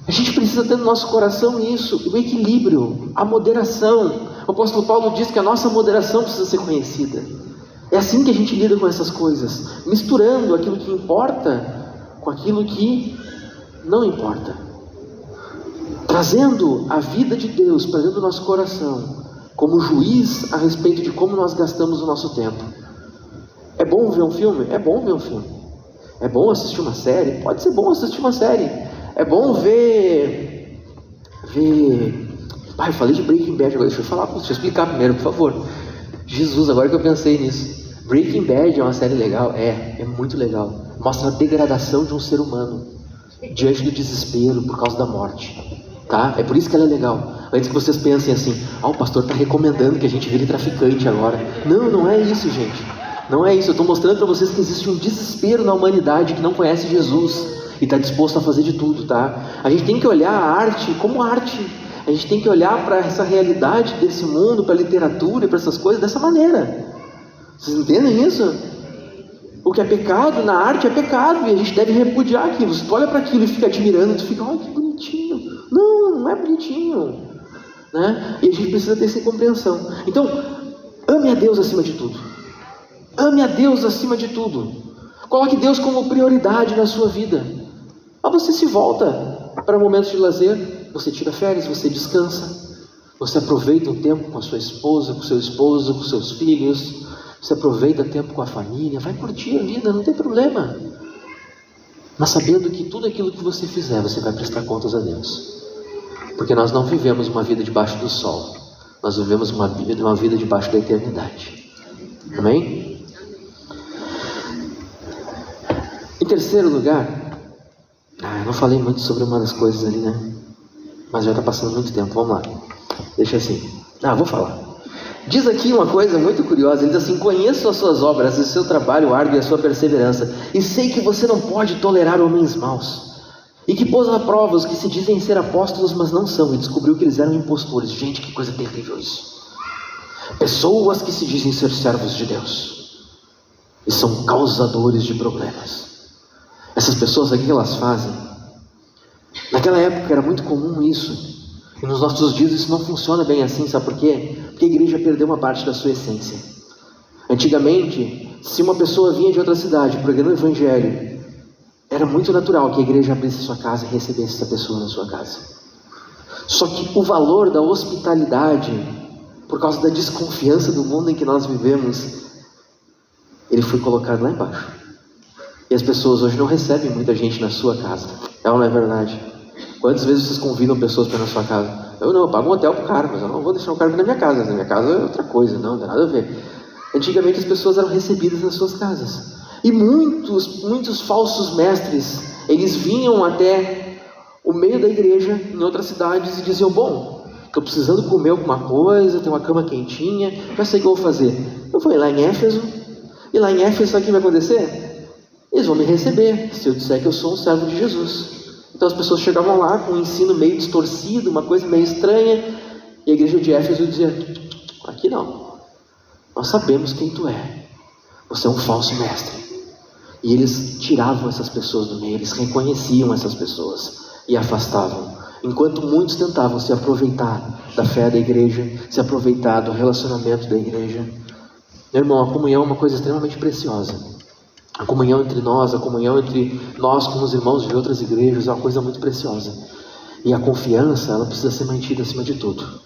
A gente precisa ter no nosso coração isso, o equilíbrio, a moderação. O apóstolo Paulo diz que a nossa moderação precisa ser conhecida. É assim que a gente lida com essas coisas, misturando aquilo que importa com aquilo que não importa. Trazendo a vida de Deus para dentro do nosso coração, como juiz a respeito de como nós gastamos o nosso tempo. É bom ver um filme? É bom ver um filme. É bom assistir uma série? Pode ser bom assistir uma série. É bom ver... eu falei de Breaking Bad agora, deixa eu explicar primeiro, por favor. Jesus, agora que eu pensei nisso. Breaking Bad é uma série legal? É muito legal. Mostra a degradação de um ser humano diante do desespero por causa da morte. Tá? É por isso que ela é legal. Antes que vocês pensem assim: o pastor está recomendando que a gente vire traficante agora. Não é isso, gente. Não é isso. Eu estou mostrando para vocês que existe um desespero na humanidade que não conhece Jesus e está disposto a fazer de tudo, tá? A gente tem que olhar a arte como arte. A gente tem que olhar para essa realidade desse mundo, para a literatura e para essas coisas dessa maneira. Vocês entendem isso? O que é pecado na arte é pecado e a gente deve repudiar aquilo. Se tu olha para aquilo e fica admirando, tu fica: que bonitinho. Não é bonitinho, né? E a gente precisa ter essa compreensão. Então, ame a Deus acima de tudo. Ame a Deus acima de tudo. Coloque Deus como prioridade na sua vida. Mas você se volta para momentos de lazer, você tira férias, você descansa. Você aproveita um tempo com a sua esposa, com o seu esposo, com seus filhos. Você aproveita tempo com a família. Vai curtir a vida, não tem problema. Mas sabendo que tudo aquilo que você fizer, você vai prestar contas a Deus. Porque nós não vivemos uma vida debaixo do sol. Nós vivemos uma vida debaixo da eternidade. Amém? Em terceiro lugar, eu não falei muito sobre uma das coisas ali, né? Mas já está passando muito tempo, vamos lá. Deixa assim. Vou falar. Diz aqui uma coisa muito curiosa. Ele diz assim: conheço as suas obras, o seu trabalho árduo e a sua perseverança, e sei que você não pode tolerar homens maus, e que pôs à prova os que se dizem ser apóstolos, mas não são, e descobriu que eles eram impostores. Gente, que coisa terrível isso. Pessoas que se dizem ser servos de Deus, e são causadores de problemas. Essas pessoas aqui, elas fazem. Naquela época era muito comum isso. E nos nossos dias isso não funciona bem assim, sabe por quê? Porque a igreja perdeu uma parte da sua essência. Antigamente, se uma pessoa vinha de outra cidade pregando o evangelho, era muito natural que a igreja abrisse sua casa e recebesse essa pessoa na sua casa. Só que o valor da hospitalidade, por causa da desconfiança do mundo em que nós vivemos, ele foi colocado lá embaixo. E as pessoas hoje não recebem muita gente na sua casa. É ou não é verdade? Quantas vezes vocês convidam pessoas para ir na sua casa? Eu pago um hotel pro cara, mas eu não vou deixar o cara vir na minha casa. Na minha casa é outra coisa, não tem nada a ver. Antigamente as pessoas eram recebidas nas suas casas. E muitos falsos mestres, eles vinham até o meio da igreja, em outras cidades, e diziam: bom, estou precisando comer alguma coisa, tem uma cama quentinha, já sei o que eu vou fazer. Eu vou ir lá em Éfeso, e lá em Éfeso, sabe o que vai acontecer? Eles vão me receber, se eu disser que eu sou um servo de Jesus. Então as pessoas chegavam lá com um ensino meio distorcido, uma coisa meio estranha, e a igreja de Éfeso dizia: aqui não, nós sabemos quem tu é, você é um falso mestre. E eles tiravam essas pessoas do meio, eles reconheciam essas pessoas e afastavam, enquanto muitos tentavam se aproveitar da fé da igreja, se aproveitar do relacionamento da igreja. Meu irmão, a comunhão é uma coisa extremamente preciosa. A comunhão entre nós, a comunhão entre nós com os irmãos de outras igrejas é uma coisa muito preciosa. E a confiança, ela precisa ser mantida acima de tudo.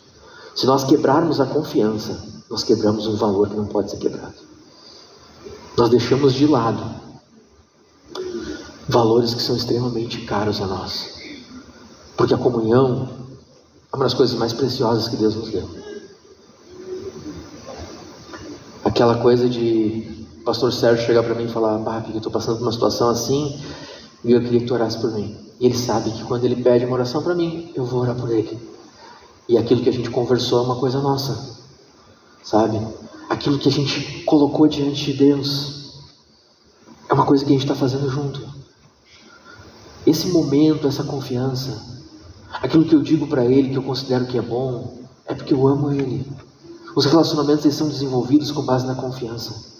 Se nós quebrarmos a confiança, nós quebramos um valor que não pode ser quebrado. Nós deixamos de lado valores que são extremamente caros a nós. Porque a comunhão é uma das coisas mais preciosas que Deus nos deu. Aquela coisa de o pastor Sérgio chegar para mim e falar: eu estou passando por uma situação assim e eu queria que tu orasse por mim. E ele sabe que quando ele pede uma oração para mim, eu vou orar por ele. E aquilo que a gente conversou é uma coisa nossa, sabe? Aquilo que a gente colocou diante de Deus é uma coisa que a gente está fazendo junto. Esse momento, essa confiança, aquilo que eu digo para ele, que eu considero que é bom, é porque eu amo ele. Os relacionamentos, eles são desenvolvidos com base na confiança.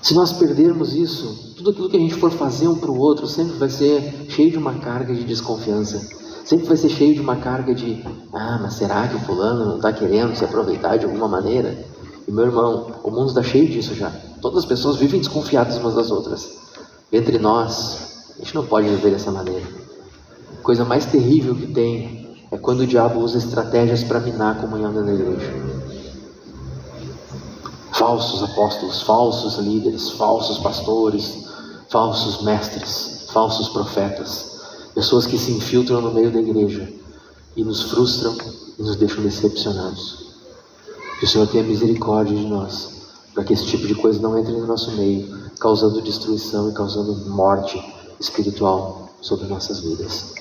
Se nós perdermos isso, tudo aquilo que a gente for fazer um para o outro sempre vai ser cheio de uma carga de desconfiança. Sempre vai ser cheio de uma carga de: mas será que o fulano não está querendo se aproveitar de alguma maneira? E meu irmão, o mundo está cheio disso já. Todas as pessoas vivem desconfiadas umas das outras. Entre nós, a gente não pode viver dessa maneira. A coisa mais terrível que tem é quando o diabo usa estratégias para minar a comunhão da igreja. Falsos apóstolos, falsos líderes, falsos pastores, falsos mestres, falsos profetas, pessoas que se infiltram no meio da igreja e nos frustram e nos deixam decepcionados. Que o Senhor tenha misericórdia de nós, para que esse tipo de coisa não entre no nosso meio, causando destruição e causando morte espiritual sobre nossas vidas.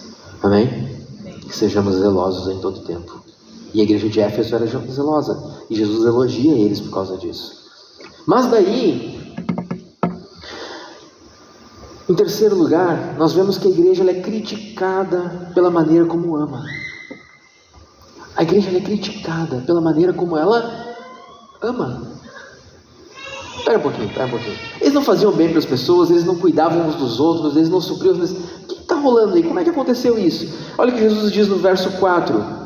Amém? Que sejamos zelosos em todo tempo. E a igreja de Éfeso era zelosa, e Jesus elogia eles por causa disso. Mas daí, em terceiro lugar, nós vemos que a igreja ela é criticada pela maneira como ama. A igreja ela é criticada pela maneira como ela ama. Espera um pouquinho. Eles não faziam bem para as pessoas, eles não cuidavam uns dos outros, eles não supriam. O que está rolando aí? Como é que aconteceu isso? Olha o que Jesus diz no verso 4.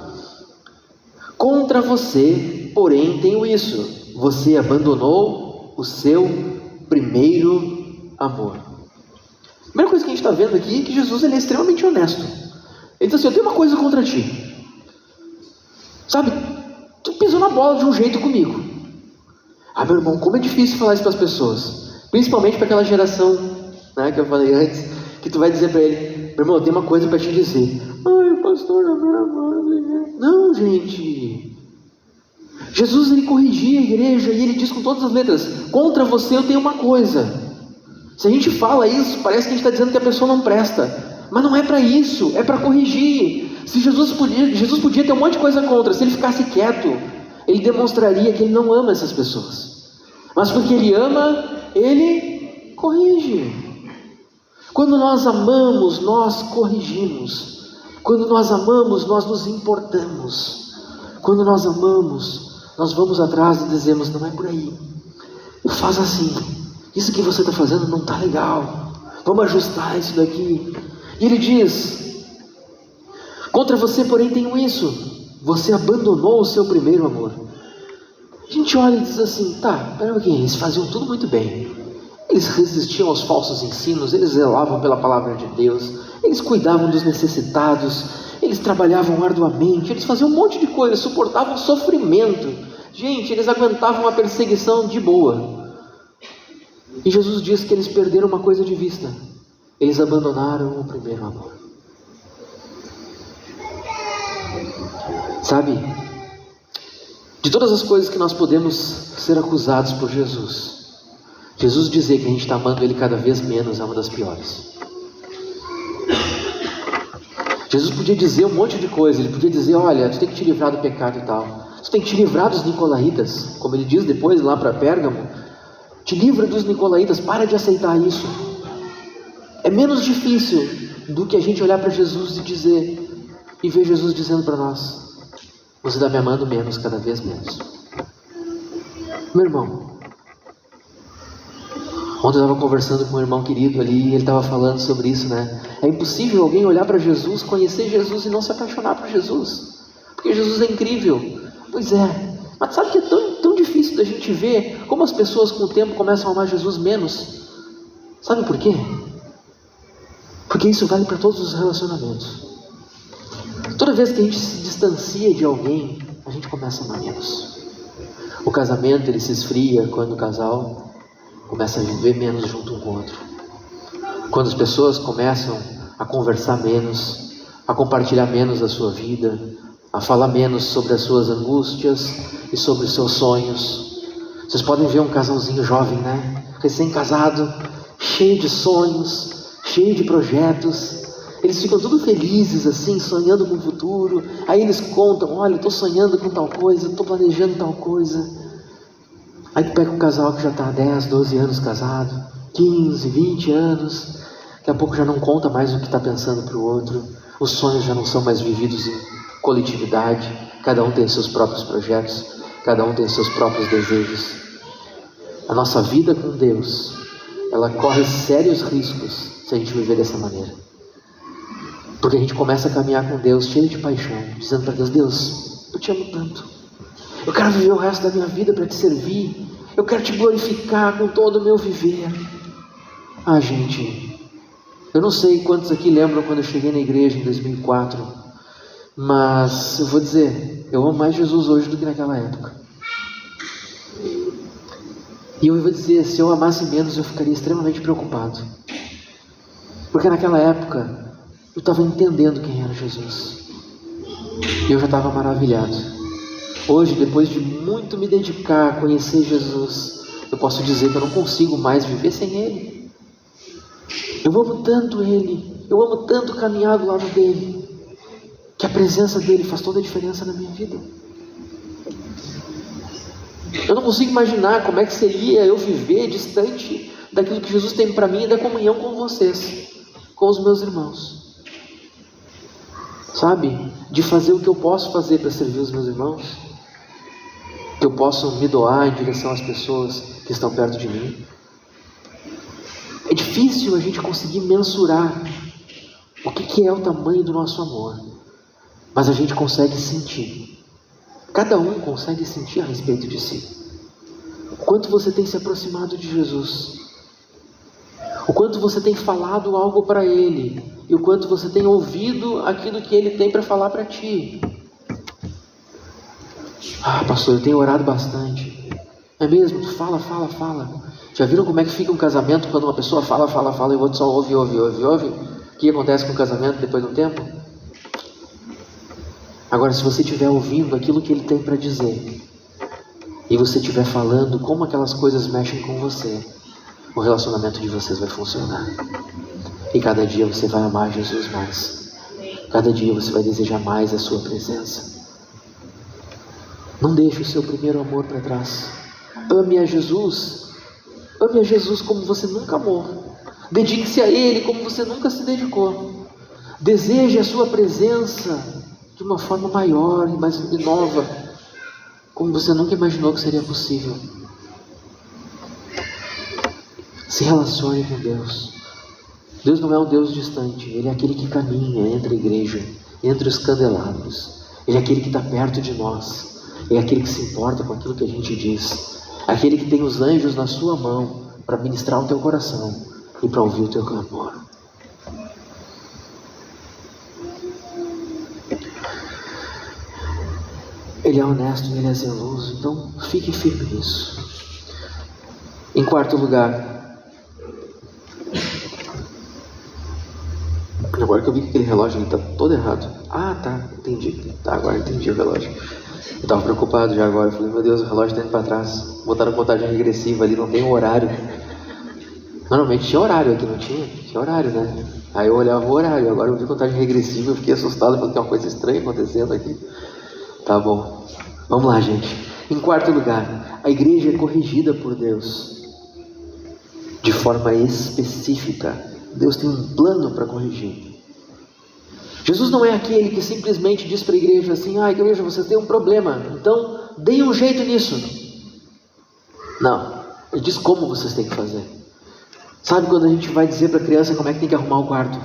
Contra você, porém, tenho isso: você abandonou o seu primeiro amor. A primeira coisa que a gente está vendo aqui é que Jesus ele é extremamente honesto. Ele diz assim: eu tenho uma coisa contra ti. Sabe, tu pisou na bola de um jeito comigo. Ah, meu irmão, como é difícil falar isso para as pessoas. Principalmente para aquela geração, né, que eu falei antes, que tu vai dizer para ele: meu irmão, eu tenho uma coisa para te dizer. Ai, pastor, não, gente. Jesus, ele corrigia a igreja e ele diz com todas as letras: contra você eu tenho uma coisa. Se a gente fala isso, parece que a gente está dizendo que a pessoa não presta. Mas não é para isso, é para corrigir. Se Jesus podia ter um monte de coisa contra. Se ele ficasse quieto, ele demonstraria que ele não ama essas pessoas. Mas porque ele ama, ele corrige. Quando nós amamos, nós corrigimos. Quando nós amamos, nós nos importamos. Quando nós amamos, nós vamos atrás e dizemos: não é por aí, faz assim, isso que você está fazendo não está legal, vamos ajustar isso daqui. E ele diz: contra você porém tenho isso, você abandonou o seu primeiro amor. A gente olha e diz assim: tá, pera um pouquinho, eles faziam tudo muito bem, eles resistiam aos falsos ensinos, eles zelavam pela palavra de Deus, eles cuidavam dos necessitados, eles trabalhavam arduamente, eles faziam um monte de coisa, suportavam sofrimento. Gente, eles aguentavam a perseguição de boa. E Jesus diz que eles perderam uma coisa de vista: eles abandonaram o primeiro amor. Sabe, de todas as coisas que nós podemos ser acusados por Jesus, Jesus dizer que a gente está amando Ele cada vez menos é uma das piores. Jesus podia dizer um monte de coisa. Ele podia dizer: olha, tu tem que te livrar do pecado e tal, tu tem que te livrar dos nicolaítas, como ele diz depois lá para Pérgamo: te livra dos nicolaítas, para de aceitar isso. É menos difícil do que a gente olhar para Jesus e ver Jesus dizendo para nós: você está me amando menos, cada vez menos. Meu irmão, ontem eu estava conversando com um irmão querido ali, e ele estava falando sobre isso, né? É impossível alguém olhar para Jesus, conhecer Jesus e não se apaixonar por Jesus, porque Jesus é incrível. Pois é, mas sabe que é tão difícil da gente ver como as pessoas com o tempo começam a amar Jesus menos? Sabe por quê? Porque isso vale para todos os relacionamentos. Toda vez que a gente se distancia de alguém, a gente começa a amar menos. O casamento, ele se esfria quando o casal começa a viver menos junto um com o outro. Quando as pessoas começam a conversar menos, a compartilhar menos da sua vida, a falar menos sobre as suas angústias e sobre os seus sonhos. Vocês podem ver um casalzinho jovem, né? Recém-casado, cheio de sonhos, cheio de projetos. Eles ficam tudo felizes assim, sonhando com o futuro. Aí eles contam: olha, eu estou sonhando com tal coisa, estou planejando tal coisa. Aí tu pega um casal que já está há 10, 12 anos casado, 15, 20 anos. Daqui a pouco já não conta mais o que está pensando para o outro. Os sonhos já não são mais vividos em coletividade. Cada um tem seus próprios projetos, cada um tem seus próprios desejos. A nossa vida com Deus, ela corre sérios riscos se a gente viver dessa maneira. Porque a gente começa a caminhar com Deus cheio de paixão, dizendo para Deus: Deus, eu te amo tanto, eu quero viver o resto da minha vida para te servir, eu quero te glorificar com todo o meu viver. Ah, gente, eu não sei quantos aqui lembram quando eu cheguei na igreja em 2004, mas eu vou dizer, eu amo mais Jesus hoje do que naquela época. E eu vou dizer, se eu amasse menos, eu ficaria extremamente preocupado, porque naquela época eu estava entendendo quem era Jesus, e eu já estava maravilhado. Hoje, depois de muito me dedicar a conhecer Jesus, eu posso dizer que eu não consigo mais viver sem Ele. Eu amo tanto Ele, eu amo tanto caminhar do lado dEle, que a presença dEle faz toda a diferença na minha vida. Eu não consigo imaginar como é que seria eu viver distante daquilo que Jesus tem para mim e da comunhão com vocês, com os meus irmãos. Sabe? De fazer o que eu posso fazer para servir os meus irmãos, que eu posso me doar em direção às pessoas que estão perto de mim. É difícil a gente conseguir mensurar o que é o tamanho do nosso amor, mas a gente consegue sentir. Cada um consegue sentir a respeito de si. O quanto você tem se aproximado de Jesus, o quanto você tem falado algo para Ele, e o quanto você tem ouvido aquilo que Ele tem para falar para ti. Ah, pastor, eu tenho orado bastante. É mesmo? Fala. Já viram como é que fica um casamento quando uma pessoa fala e o outro só ouve? O que acontece com o casamento depois de um tempo? Agora, se você estiver ouvindo aquilo que ele tem para dizer, e você estiver falando como aquelas coisas mexem com você, o relacionamento de vocês vai funcionar. E cada dia você vai amar Jesus mais. Cada dia você vai desejar mais a sua presença. Não deixe o seu primeiro amor para trás. Ame a Jesus. Ame a Jesus como você nunca amou. Dedique-se a Ele como você nunca se dedicou. Deseje a sua presença de uma forma maior e mais nova, como você nunca imaginou que seria possível. Se relacione com Deus. Deus não é um Deus distante. Ele é aquele que caminha entre a igreja, entre os candelabros. Ele é aquele que está perto de nós. Ele é aquele que se importa com aquilo que a gente diz. Aquele que tem os anjos na sua mão para ministrar o teu coração e para ouvir o teu clamor. Ele é honesto e ele é zeloso, então fique firme nisso. Em quarto lugar, agora que eu vi que aquele relógio está todo errado. Ah, tá, entendi. Tá, agora entendi o relógio. Eu estava preocupado já agora. Eu falei, meu Deus, o relógio está indo para trás. Botaram contagem regressiva ali, não tem um horário. Normalmente tinha horário aqui, não tinha? Tinha horário, né? Aí eu olhava o horário, agora eu vi contagem regressiva, eu fiquei assustado, falei, tem uma coisa estranha acontecendo aqui. Tá bom. Vamos lá, gente. Em quarto lugar, a igreja é corrigida por Deus de forma específica. Deus tem um plano para corrigir. Jesus não é aquele que simplesmente diz para a igreja assim, igreja, você tem um problema, então deem um jeito nisso. Não, ele diz como vocês têm que fazer. Sabe quando a gente vai dizer para a criança como é que tem que arrumar o quarto?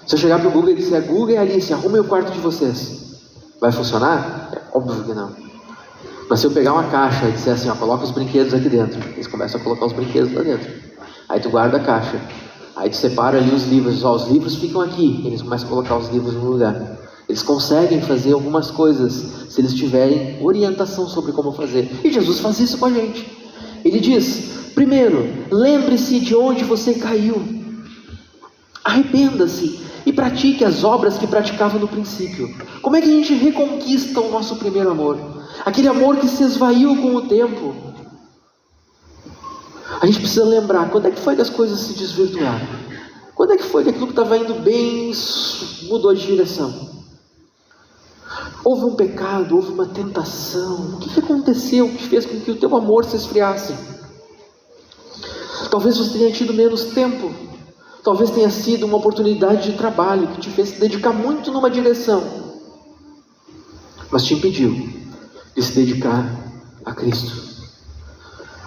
Se eu chegar para o Google e disser, Google e Alice, arrumem o quarto de vocês, vai funcionar? É óbvio que não. Mas se eu pegar uma caixa e disser assim, coloca os brinquedos aqui dentro, eles começam a colocar os brinquedos lá dentro. Aí tu guarda a caixa. Aí tu separa ali os livros, os livros ficam aqui, eles começam a colocar os livros no lugar. Eles conseguem fazer algumas coisas, se eles tiverem orientação sobre como fazer. E Jesus faz isso com a gente. Ele diz, primeiro, lembre-se de onde você caiu. Arrependa-se e pratique as obras que praticava no princípio. Como é que a gente reconquista o nosso primeiro amor? Aquele amor que se esvaiu com o tempo. A gente precisa lembrar, quando é que foi que as coisas se desvirtuaram? Quando é que foi que aquilo que estava indo bem mudou de direção? Houve um pecado, houve uma tentação. O que aconteceu que fez com que o teu amor se esfriasse? Talvez você tenha tido menos tempo. Talvez tenha sido uma oportunidade de trabalho que te fez se dedicar muito numa direção, mas te impediu de se dedicar a Cristo.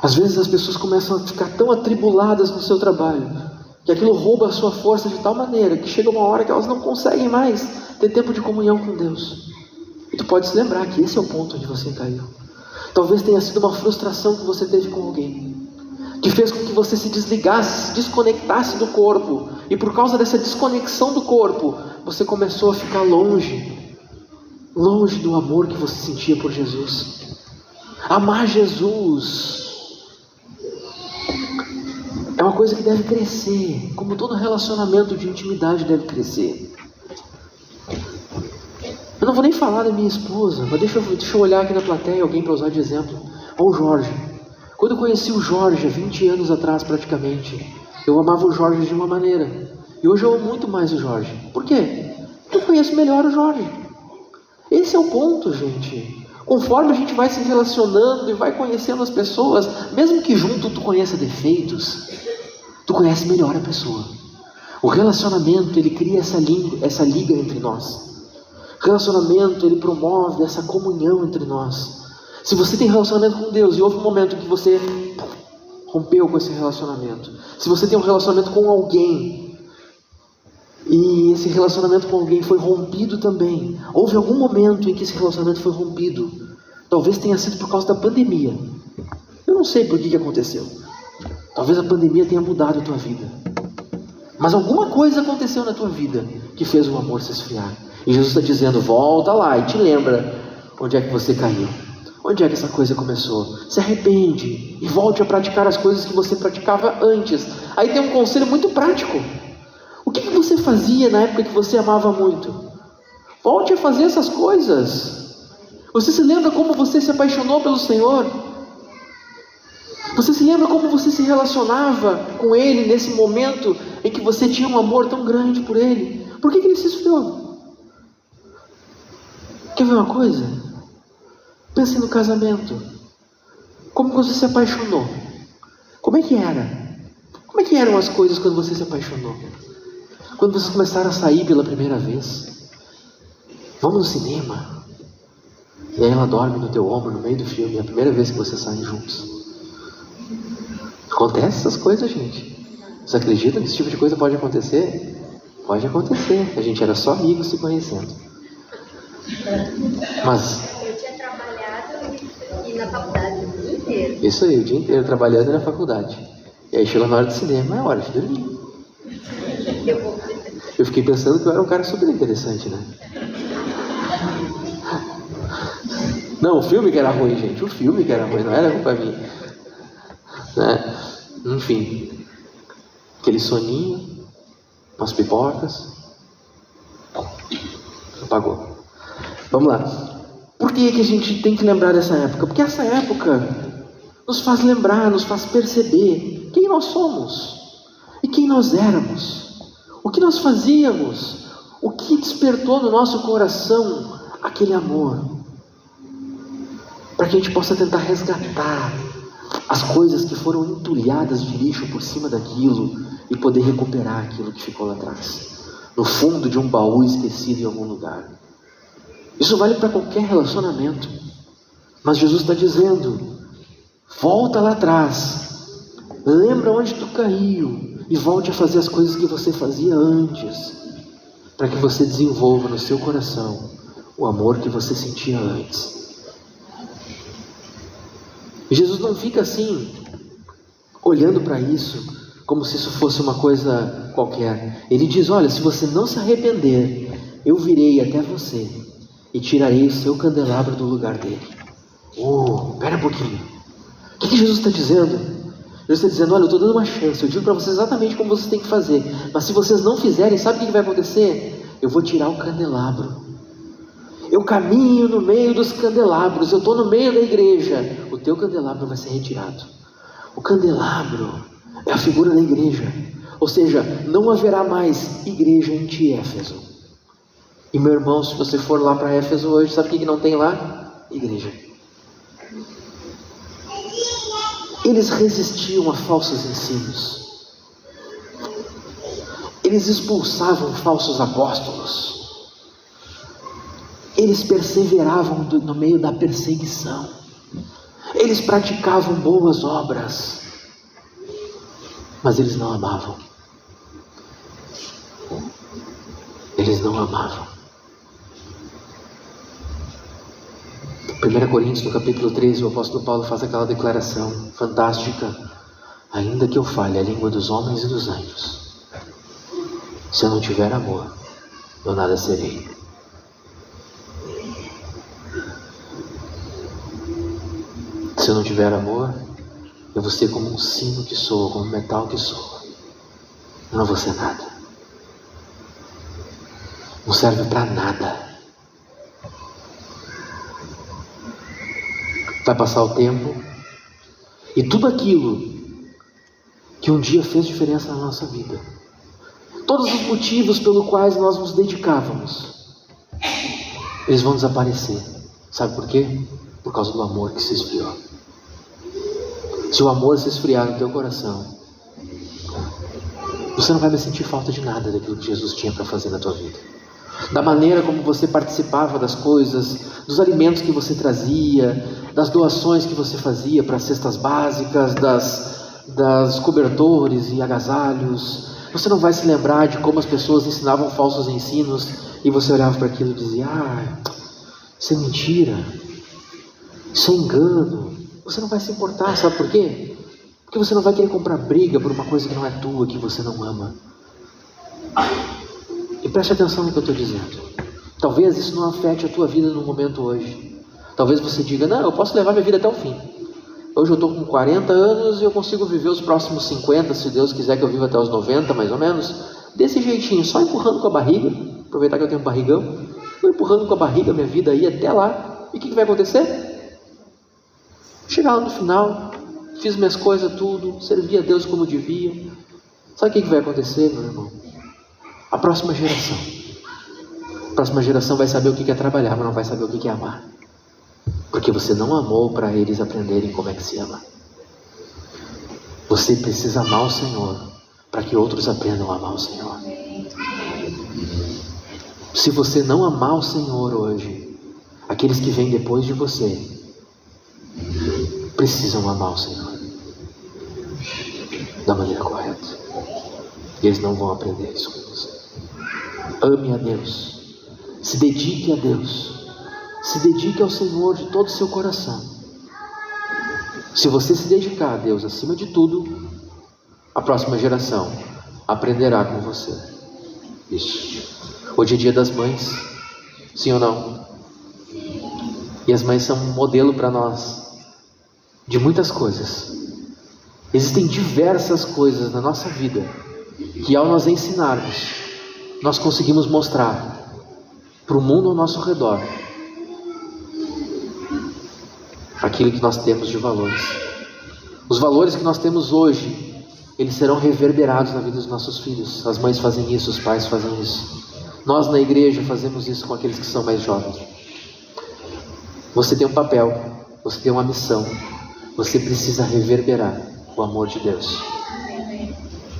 Às vezes as pessoas começam a ficar tão atribuladas no seu trabalho, que aquilo rouba a sua força de tal maneira, que chega uma hora que elas não conseguem mais ter tempo de comunhão com Deus. E tu pode se lembrar que esse é o ponto onde você caiu. Talvez tenha sido uma frustração que você teve com alguém, que fez com que você se desligasse, se desconectasse do corpo, e por causa dessa desconexão do corpo, você começou a ficar longe do amor que você sentia por Jesus. Amar Jesus é uma coisa que deve crescer, como todo relacionamento de intimidade deve crescer. Eu não vou nem falar da minha esposa, mas deixa eu olhar aqui na plateia alguém para usar de exemplo. Olha o Jorge. Quando eu conheci o Jorge, há 20 anos atrás praticamente, eu amava o Jorge de uma maneira. E hoje eu amo muito mais o Jorge. Por quê? Porque eu conheço melhor o Jorge. Esse é o ponto, gente. Conforme a gente vai se relacionando e vai conhecendo as pessoas, mesmo que junto tu conheça defeitos, tu conhece melhor a pessoa. O relacionamento, ele cria essa liga entre nós. O relacionamento, ele promove essa comunhão entre nós. Se você tem relacionamento com Deus e houve um momento que você rompeu com esse relacionamento, se você tem um relacionamento com alguém e esse relacionamento com alguém foi rompido também, houve algum momento em que esse relacionamento foi rompido, talvez tenha sido por causa da pandemia. Eu não sei por que aconteceu. Talvez a pandemia tenha mudado a tua vida, mas alguma coisa aconteceu na tua vida que fez o amor se esfriar. E Jesus está dizendo, volta lá e te lembra Onde é que você caiu? Onde é que essa coisa começou? Se arrepende e volte a praticar as coisas que você praticava antes. Aí tem um conselho muito prático. O que você fazia na época que você amava muito? Volte a fazer essas coisas. Você se lembra como você se apaixonou pelo Senhor? Você se lembra como você se relacionava com Ele nesse momento em que você tinha um amor tão grande por Ele? Por que Ele se esfriou? Quer ver uma coisa? Pense no casamento. Como você se apaixonou? Como é que era? Como é que eram as coisas quando você se apaixonou? Quando vocês começaram a sair pela primeira vez? Vamos no cinema. E aí ela dorme no teu ombro no meio do filme. É a primeira vez que vocês saem juntos. Acontece essas coisas, gente. Você acredita que esse tipo de coisa pode acontecer? Pode acontecer. A gente era só amigos se conhecendo. Mas
eu tinha trabalhado e na faculdade o dia inteiro.
Isso aí, o dia inteiro trabalhando na faculdade. E aí chegou na hora do cinema, é hora de dormir. Eu fiquei pensando que eu era um cara super interessante, né? Não, o filme que era ruim, gente. O filme que era ruim, não era culpa minha. Né? Enfim. Aquele soninho, umas pipocas. Apagou. Vamos lá. Por que a gente tem que lembrar dessa época? Porque essa época nos faz lembrar, nos faz perceber quem nós somos e quem nós éramos, o que nós fazíamos, o que despertou no nosso coração aquele amor, para que a gente possa tentar resgatar as coisas que foram entulhadas de lixo por cima daquilo e poder recuperar aquilo que ficou lá atrás, no fundo de um baú esquecido em algum lugar. Isso vale para qualquer relacionamento. Mas Jesus está dizendo, volta lá atrás, lembra onde tu caiu e volte a fazer as coisas que você fazia antes, para que você desenvolva no seu coração o amor que você sentia antes. E Jesus não fica assim, olhando para isso, como se isso fosse uma coisa qualquer. Ele diz, olha, se você não se arrepender, eu virei até você e tirarei o seu candelabro do lugar dele. Pera um pouquinho. O que Jesus está dizendo? Jesus está dizendo, olha, eu estou dando uma chance, eu digo para vocês exatamente como vocês têm que fazer, mas se vocês não fizerem, sabe o que vai acontecer? Eu vou tirar o candelabro. Eu caminho no meio dos candelabros, eu estou no meio da igreja, o teu candelabro vai ser retirado. O candelabro é a figura da igreja, ou seja, não haverá mais igreja em ti, Éfeso. E meu irmão, se você for lá para Éfeso hoje, sabe o que não tem lá? Igreja. Eles resistiam a falsos ensinos. Eles expulsavam falsos apóstolos. Eles perseveravam no meio da perseguição. Eles praticavam boas obras. Mas eles não amavam. Eles não amavam. 1 Coríntios, no capítulo 13, o apóstolo Paulo faz aquela declaração fantástica. Ainda que eu fale a língua dos homens e dos anjos, se eu não tiver amor, eu nada serei. Se eu não tiver amor, eu vou ser como um sino que soa, como um metal que soa. Eu não vou ser nada. Não serve para nada. Vai passar o tempo e tudo aquilo que um dia fez diferença na nossa vida, todos os motivos pelos quais nós nos dedicávamos, eles vão desaparecer. Sabe por quê? Por causa do amor que se esfriou. Se o amor se esfriar no teu coração, você não vai mais sentir falta de nada daquilo que Jesus tinha para fazer na tua vida. Da maneira como você participava das coisas, dos alimentos que você trazia, das doações que você fazia para as cestas básicas, das cobertores e agasalhos. Você não vai se lembrar de como as pessoas ensinavam falsos ensinos e você olhava para aquilo e dizia, isso é mentira, isso é engano. Você não vai se importar, sabe por quê? Porque você não vai querer comprar briga por uma coisa que não é tua, que você não ama. E preste atenção no que eu estou dizendo. Talvez isso não afete a tua vida no momento hoje, Talvez você diga, não, eu posso levar minha vida até o fim. Hoje eu estou com 40 anos e eu consigo viver os próximos 50, se Deus quiser que eu viva até os 90, mais ou menos. Desse jeitinho, só empurrando com a barriga. Aproveitar que eu tenho um barrigão. Vou empurrando com a barriga minha vida aí até lá. E o que vai acontecer? Chegar lá no final, fiz minhas coisas tudo, servi a Deus como devia. Sabe o que vai acontecer, meu irmão? A próxima geração vai saber o que é trabalhar, mas não vai saber o que é amar. Porque você não amou para eles aprenderem como é que se ama. Você precisa amar o Senhor para que outros aprendam a amar o Senhor. Se você não amar o Senhor hoje, aqueles que vêm depois de você precisam amar o Senhor da maneira correta. E eles não vão aprender isso com você. Ame a Deus. Se dedique a Deus. Se dedique ao Senhor de todo o seu coração. Se você se dedicar a Deus acima de tudo, a próxima geração aprenderá com você. Isso. Hoje é dia das mães. Sim ou não? E as mães são um modelo para nós de muitas coisas. Existem diversas coisas na nossa vida que, ao nós ensinarmos, nós conseguimos mostrar para o mundo ao nosso redor aquilo que nós temos de valores. Os valores que nós temos hoje, eles serão reverberados na vida dos nossos filhos. As mães fazem isso, os pais fazem isso. Nós na igreja fazemos isso com aqueles que são mais jovens. Você tem um papel, você tem uma missão. Você precisa reverberar o amor de Deus.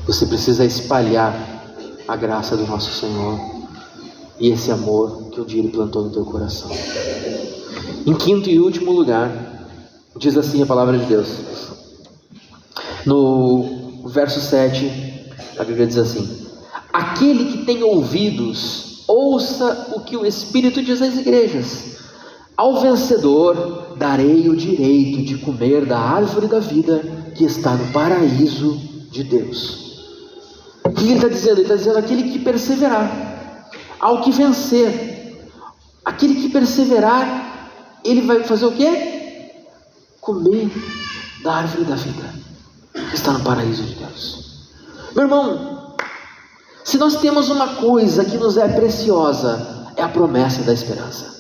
Você precisa espalhar a graça do nosso Senhor e esse amor que um dia Ele plantou no teu coração. Em quinto e último lugar, diz assim a palavra de Deus. No verso 7, a Bíblia diz assim: aquele que tem ouvidos, ouça o que o Espírito diz às igrejas. Ao vencedor darei o direito de comer da árvore da vida que está no paraíso de Deus. O que ele está dizendo? Ele está dizendo aquele que perseverar, ao que vencer. Aquele que perseverar, ele vai fazer o quê? Comer da árvore da vida que está no paraíso de Deus. Meu irmão, se nós temos uma coisa que nos é preciosa, é a promessa da esperança.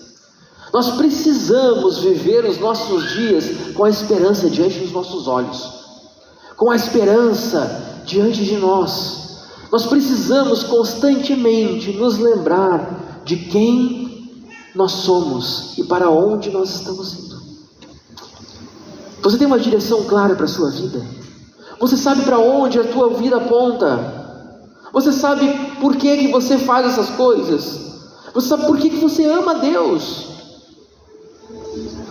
Nós precisamos viver os nossos dias com a esperança diante dos nossos olhos, com a esperança diante de nós. Nós precisamos constantemente nos lembrar de quem nós somos e para onde nós estamos indo. Você tem uma direção clara para a sua vida? Você sabe para onde a tua vida aponta? Você sabe por que você faz essas coisas? Você sabe por que você ama a Deus?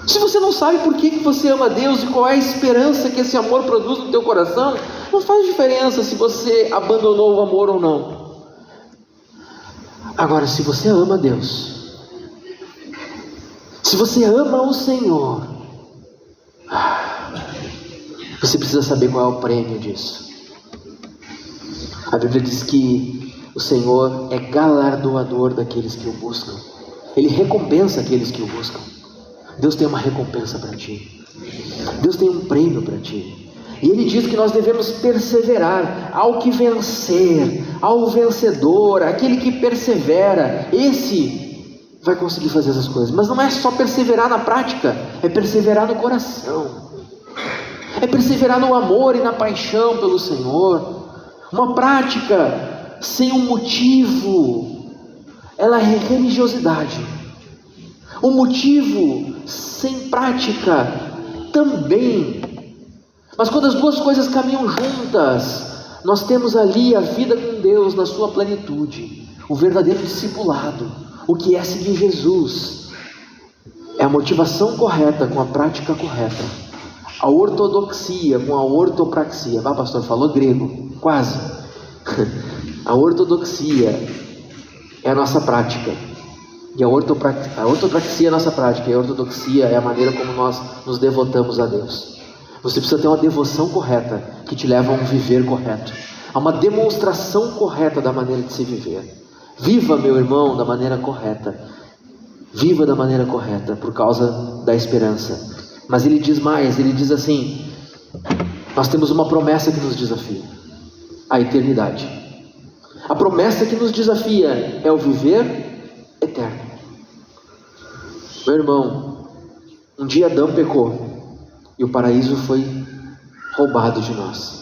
Se você não sabe por que você ama a Deus e qual é a esperança que esse amor produz no teu coração, não faz diferença se você abandonou o amor ou não. Agora, se você ama a Deus, se você ama o Senhor, você precisa saber qual é o prêmio disso. A Bíblia diz que o Senhor é galardoador daqueles que o buscam. Ele recompensa aqueles que o buscam. Deus tem uma recompensa para ti. Deus tem um prêmio para ti. E Ele diz que nós devemos perseverar. Ao que vencer, ao vencedor, aquele que persevera, esse vai conseguir fazer essas coisas. Mas não é só perseverar na prática, é perseverar no coração. É perseverar no amor e na paixão pelo Senhor. Uma prática sem um motivo, ela é religiosidade. Um motivo sem prática também. Mas quando as duas coisas caminham juntas, nós temos ali a vida com Deus na sua plenitude, o verdadeiro discipulado, o que é seguir Jesus. É a motivação correta com a prática correta, a ortodoxia com a ortopraxia. Ah, pastor, falou grego, quase. A ortodoxia é a nossa prática, e a ortopraxia é a nossa prática, e a ortodoxia é a maneira como nós nos devotamos a Deus. Você precisa ter uma devoção correta, que te leva a um viver correto, a uma demonstração correta da maneira de se viver. Viva, meu irmão, da maneira correta. Viva da maneira correta por causa da esperança. Mas ele diz mais, ele diz assim: nós temos uma promessa que nos desafia, a eternidade. A promessa que nos desafia é o viver eterno. Meu irmão, um dia Adão pecou e o paraíso foi roubado de nós.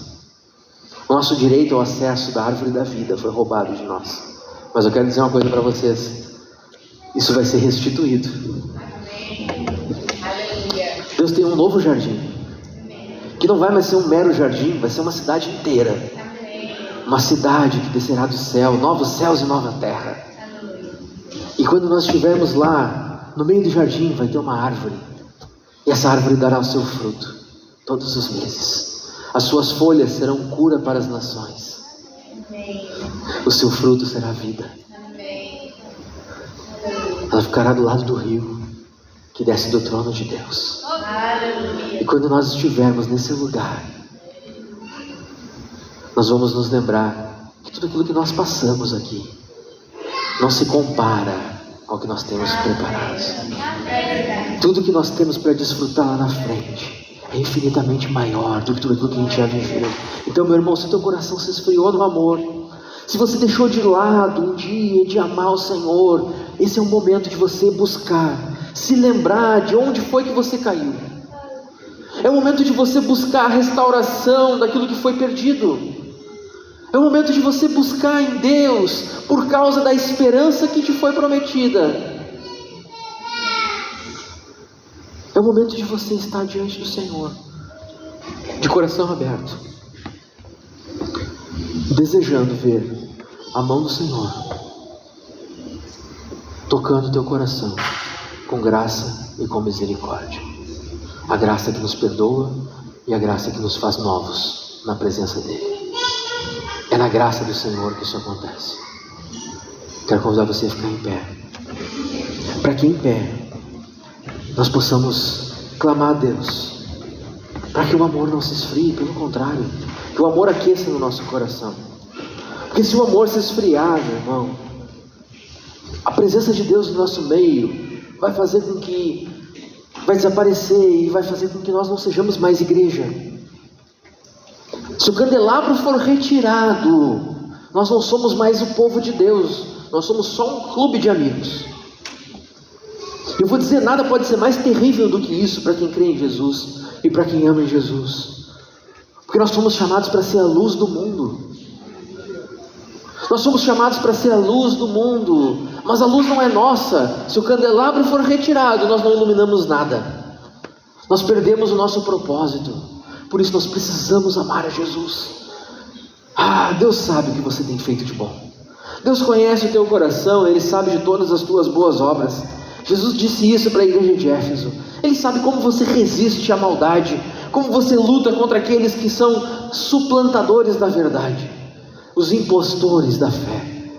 O nosso direito ao acesso da árvore da vida foi roubado de nós. Mas eu quero dizer uma coisa para vocês: isso vai ser restituído. Deus tem um novo jardim, que não vai mais ser um mero jardim, vai ser uma cidade inteira. Uma cidade que descerá do céu, novos céus e nova terra. E quando nós estivermos lá, no meio do jardim vai ter uma árvore. E essa árvore dará o seu fruto todos os meses. As suas folhas serão cura para as nações. O seu fruto será vida. Ela ficará do lado do rio que desce do trono de Deus. E quando nós estivermos nesse lugar, nós vamos nos lembrar que tudo aquilo que nós passamos aqui não se compara ao que nós temos preparado. Tudo que nós temos para desfrutar lá na frente é infinitamente maior do que tudo aquilo que a gente já viveu. Então, meu irmão, se teu coração se esfriou no amor, se você deixou de lado um dia de amar o Senhor, esse é o momento de você buscar, se lembrar de onde foi que você caiu. É o momento de você buscar a restauração daquilo que foi perdido. É o momento de você buscar em Deus por causa da esperança que te foi prometida. É o momento de você estar diante do Senhor, de coração aberto, desejando ver a mão do Senhor tocando teu coração com graça e com misericórdia. A graça que nos perdoa e a graça que nos faz novos na presença dEle. É na graça do Senhor que isso acontece. Quero convidar você a ficar em pé, para que em pé nós possamos clamar a Deus, para que o amor não se esfrie, pelo contrário, que o amor aqueça no nosso coração. Porque se o amor se esfriar, meu irmão, a presença de Deus no nosso meio vai fazer com que vai desaparecer e vai fazer com que nós não sejamos mais igreja. Se o candelabro for retirado, nós não somos mais o povo de Deus, nós somos só um clube de amigos. Eu vou dizer, nada pode ser mais terrível do que isso para quem crê em Jesus e para quem ama em Jesus, porque nós somos chamados para ser a luz do mundo. Nós somos chamados para ser a luz do mundo, mas a luz não é nossa. Se o candelabro for retirado, nós não iluminamos nada, nós perdemos o nosso propósito. Por isso nós precisamos amar a Jesus. Deus sabe o que você tem feito de bom. Deus conhece o teu coração, Ele sabe de todas as tuas boas obras. Jesus disse isso para a igreja de Éfeso. Ele sabe como você resiste à maldade, como você luta contra aqueles que são suplantadores da verdade, os impostores da fé.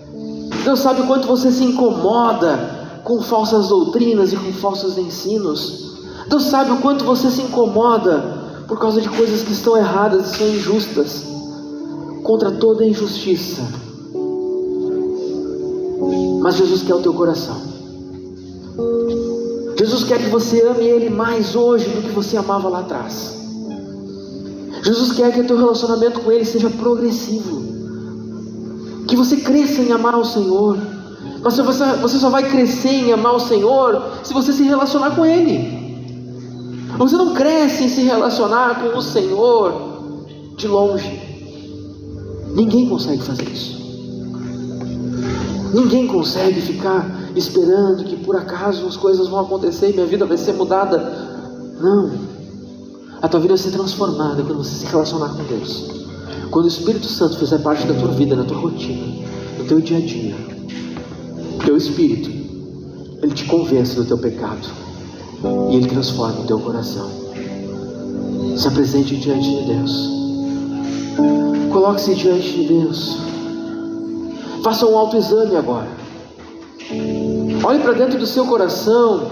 Deus sabe o quanto você se incomoda com falsas doutrinas e com falsos ensinos. Deus sabe o quanto você se incomoda por causa de coisas que estão erradas e são injustas, contra toda injustiça. Mas Jesus quer o teu coração. Jesus quer que você ame Ele mais hoje do que você amava lá atrás. Jesus quer que o teu relacionamento com Ele seja progressivo, que você cresça em amar o Senhor. Mas você só vai crescer em amar o Senhor se você se relacionar com Ele. Você não cresce em se relacionar com o Senhor de longe. Ninguém consegue fazer isso. Ninguém consegue ficar esperando que por acaso as coisas vão acontecer e minha vida vai ser mudada. Não. A tua vida vai ser transformada quando você se relacionar com Deus. Quando o Espírito Santo fizer parte da tua vida, da tua rotina, do teu dia a dia. Teu Espírito, Ele te convence do teu pecado e Ele transforma o teu coração. Se apresente diante de Deus. Coloque-se diante de Deus. Faça um autoexame agora. Olhe para dentro do seu coração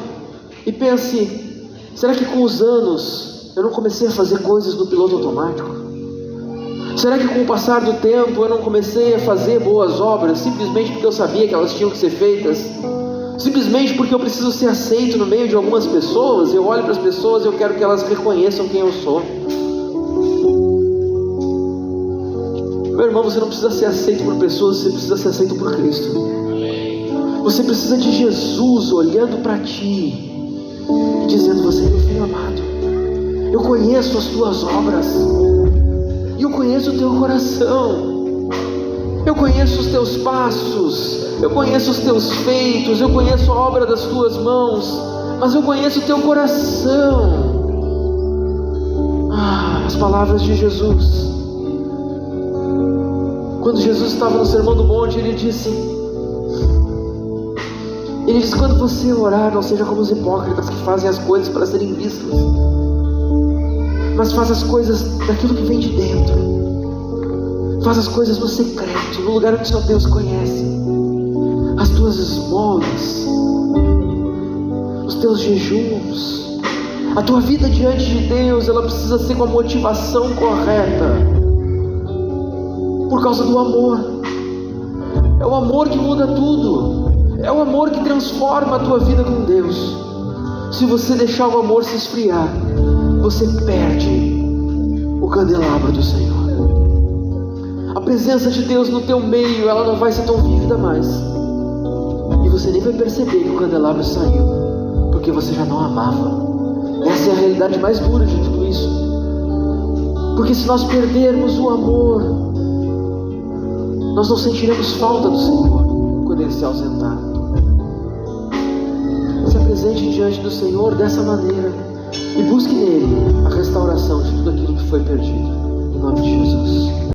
e pense: será que com os anos eu não comecei a fazer coisas no piloto automático? Será que com o passar do tempo eu não comecei a fazer boas obras simplesmente porque eu sabia que elas tinham que ser feitas? Simplesmente porque eu preciso ser aceito no meio de algumas pessoas, eu olho para as pessoas e eu quero que elas reconheçam quem eu sou. Meu irmão, você não precisa ser aceito por pessoas, você precisa ser aceito por Cristo. Você precisa de Jesus olhando para ti e dizendo: você é meu filho amado, eu conheço as tuas obras, e eu conheço o teu coração, eu conheço os teus passos, eu conheço os teus feitos, eu conheço a obra das tuas mãos, mas eu conheço o teu coração. As palavras de Jesus. Quando Jesus estava no Sermão do Monte, Ele disse: quando você orar, não seja como os hipócritas que fazem as coisas para serem vistas, mas faz as coisas daquilo que vem de dentro. Faz as coisas no secreto, no lugar onde só Deus conhece. As tuas esmolas, os teus jejuns, a tua vida diante de Deus, ela precisa ser com a motivação correta. Por causa do amor. É o amor que muda tudo. É o amor que transforma a tua vida com Deus. Se você deixar o amor se esfriar, você perde o candelabro do Senhor. A presença de Deus no teu meio, ela não vai ser tão vívida mais. E você nem vai perceber que o candelabro saiu, porque você já não amava. Essa é a realidade mais dura de tudo isso. Porque se nós perdermos o amor, nós não sentiremos falta do Senhor quando Ele se ausentar. Se apresente diante do Senhor dessa maneira e busque nele a restauração de tudo aquilo que foi perdido. Em nome de Jesus.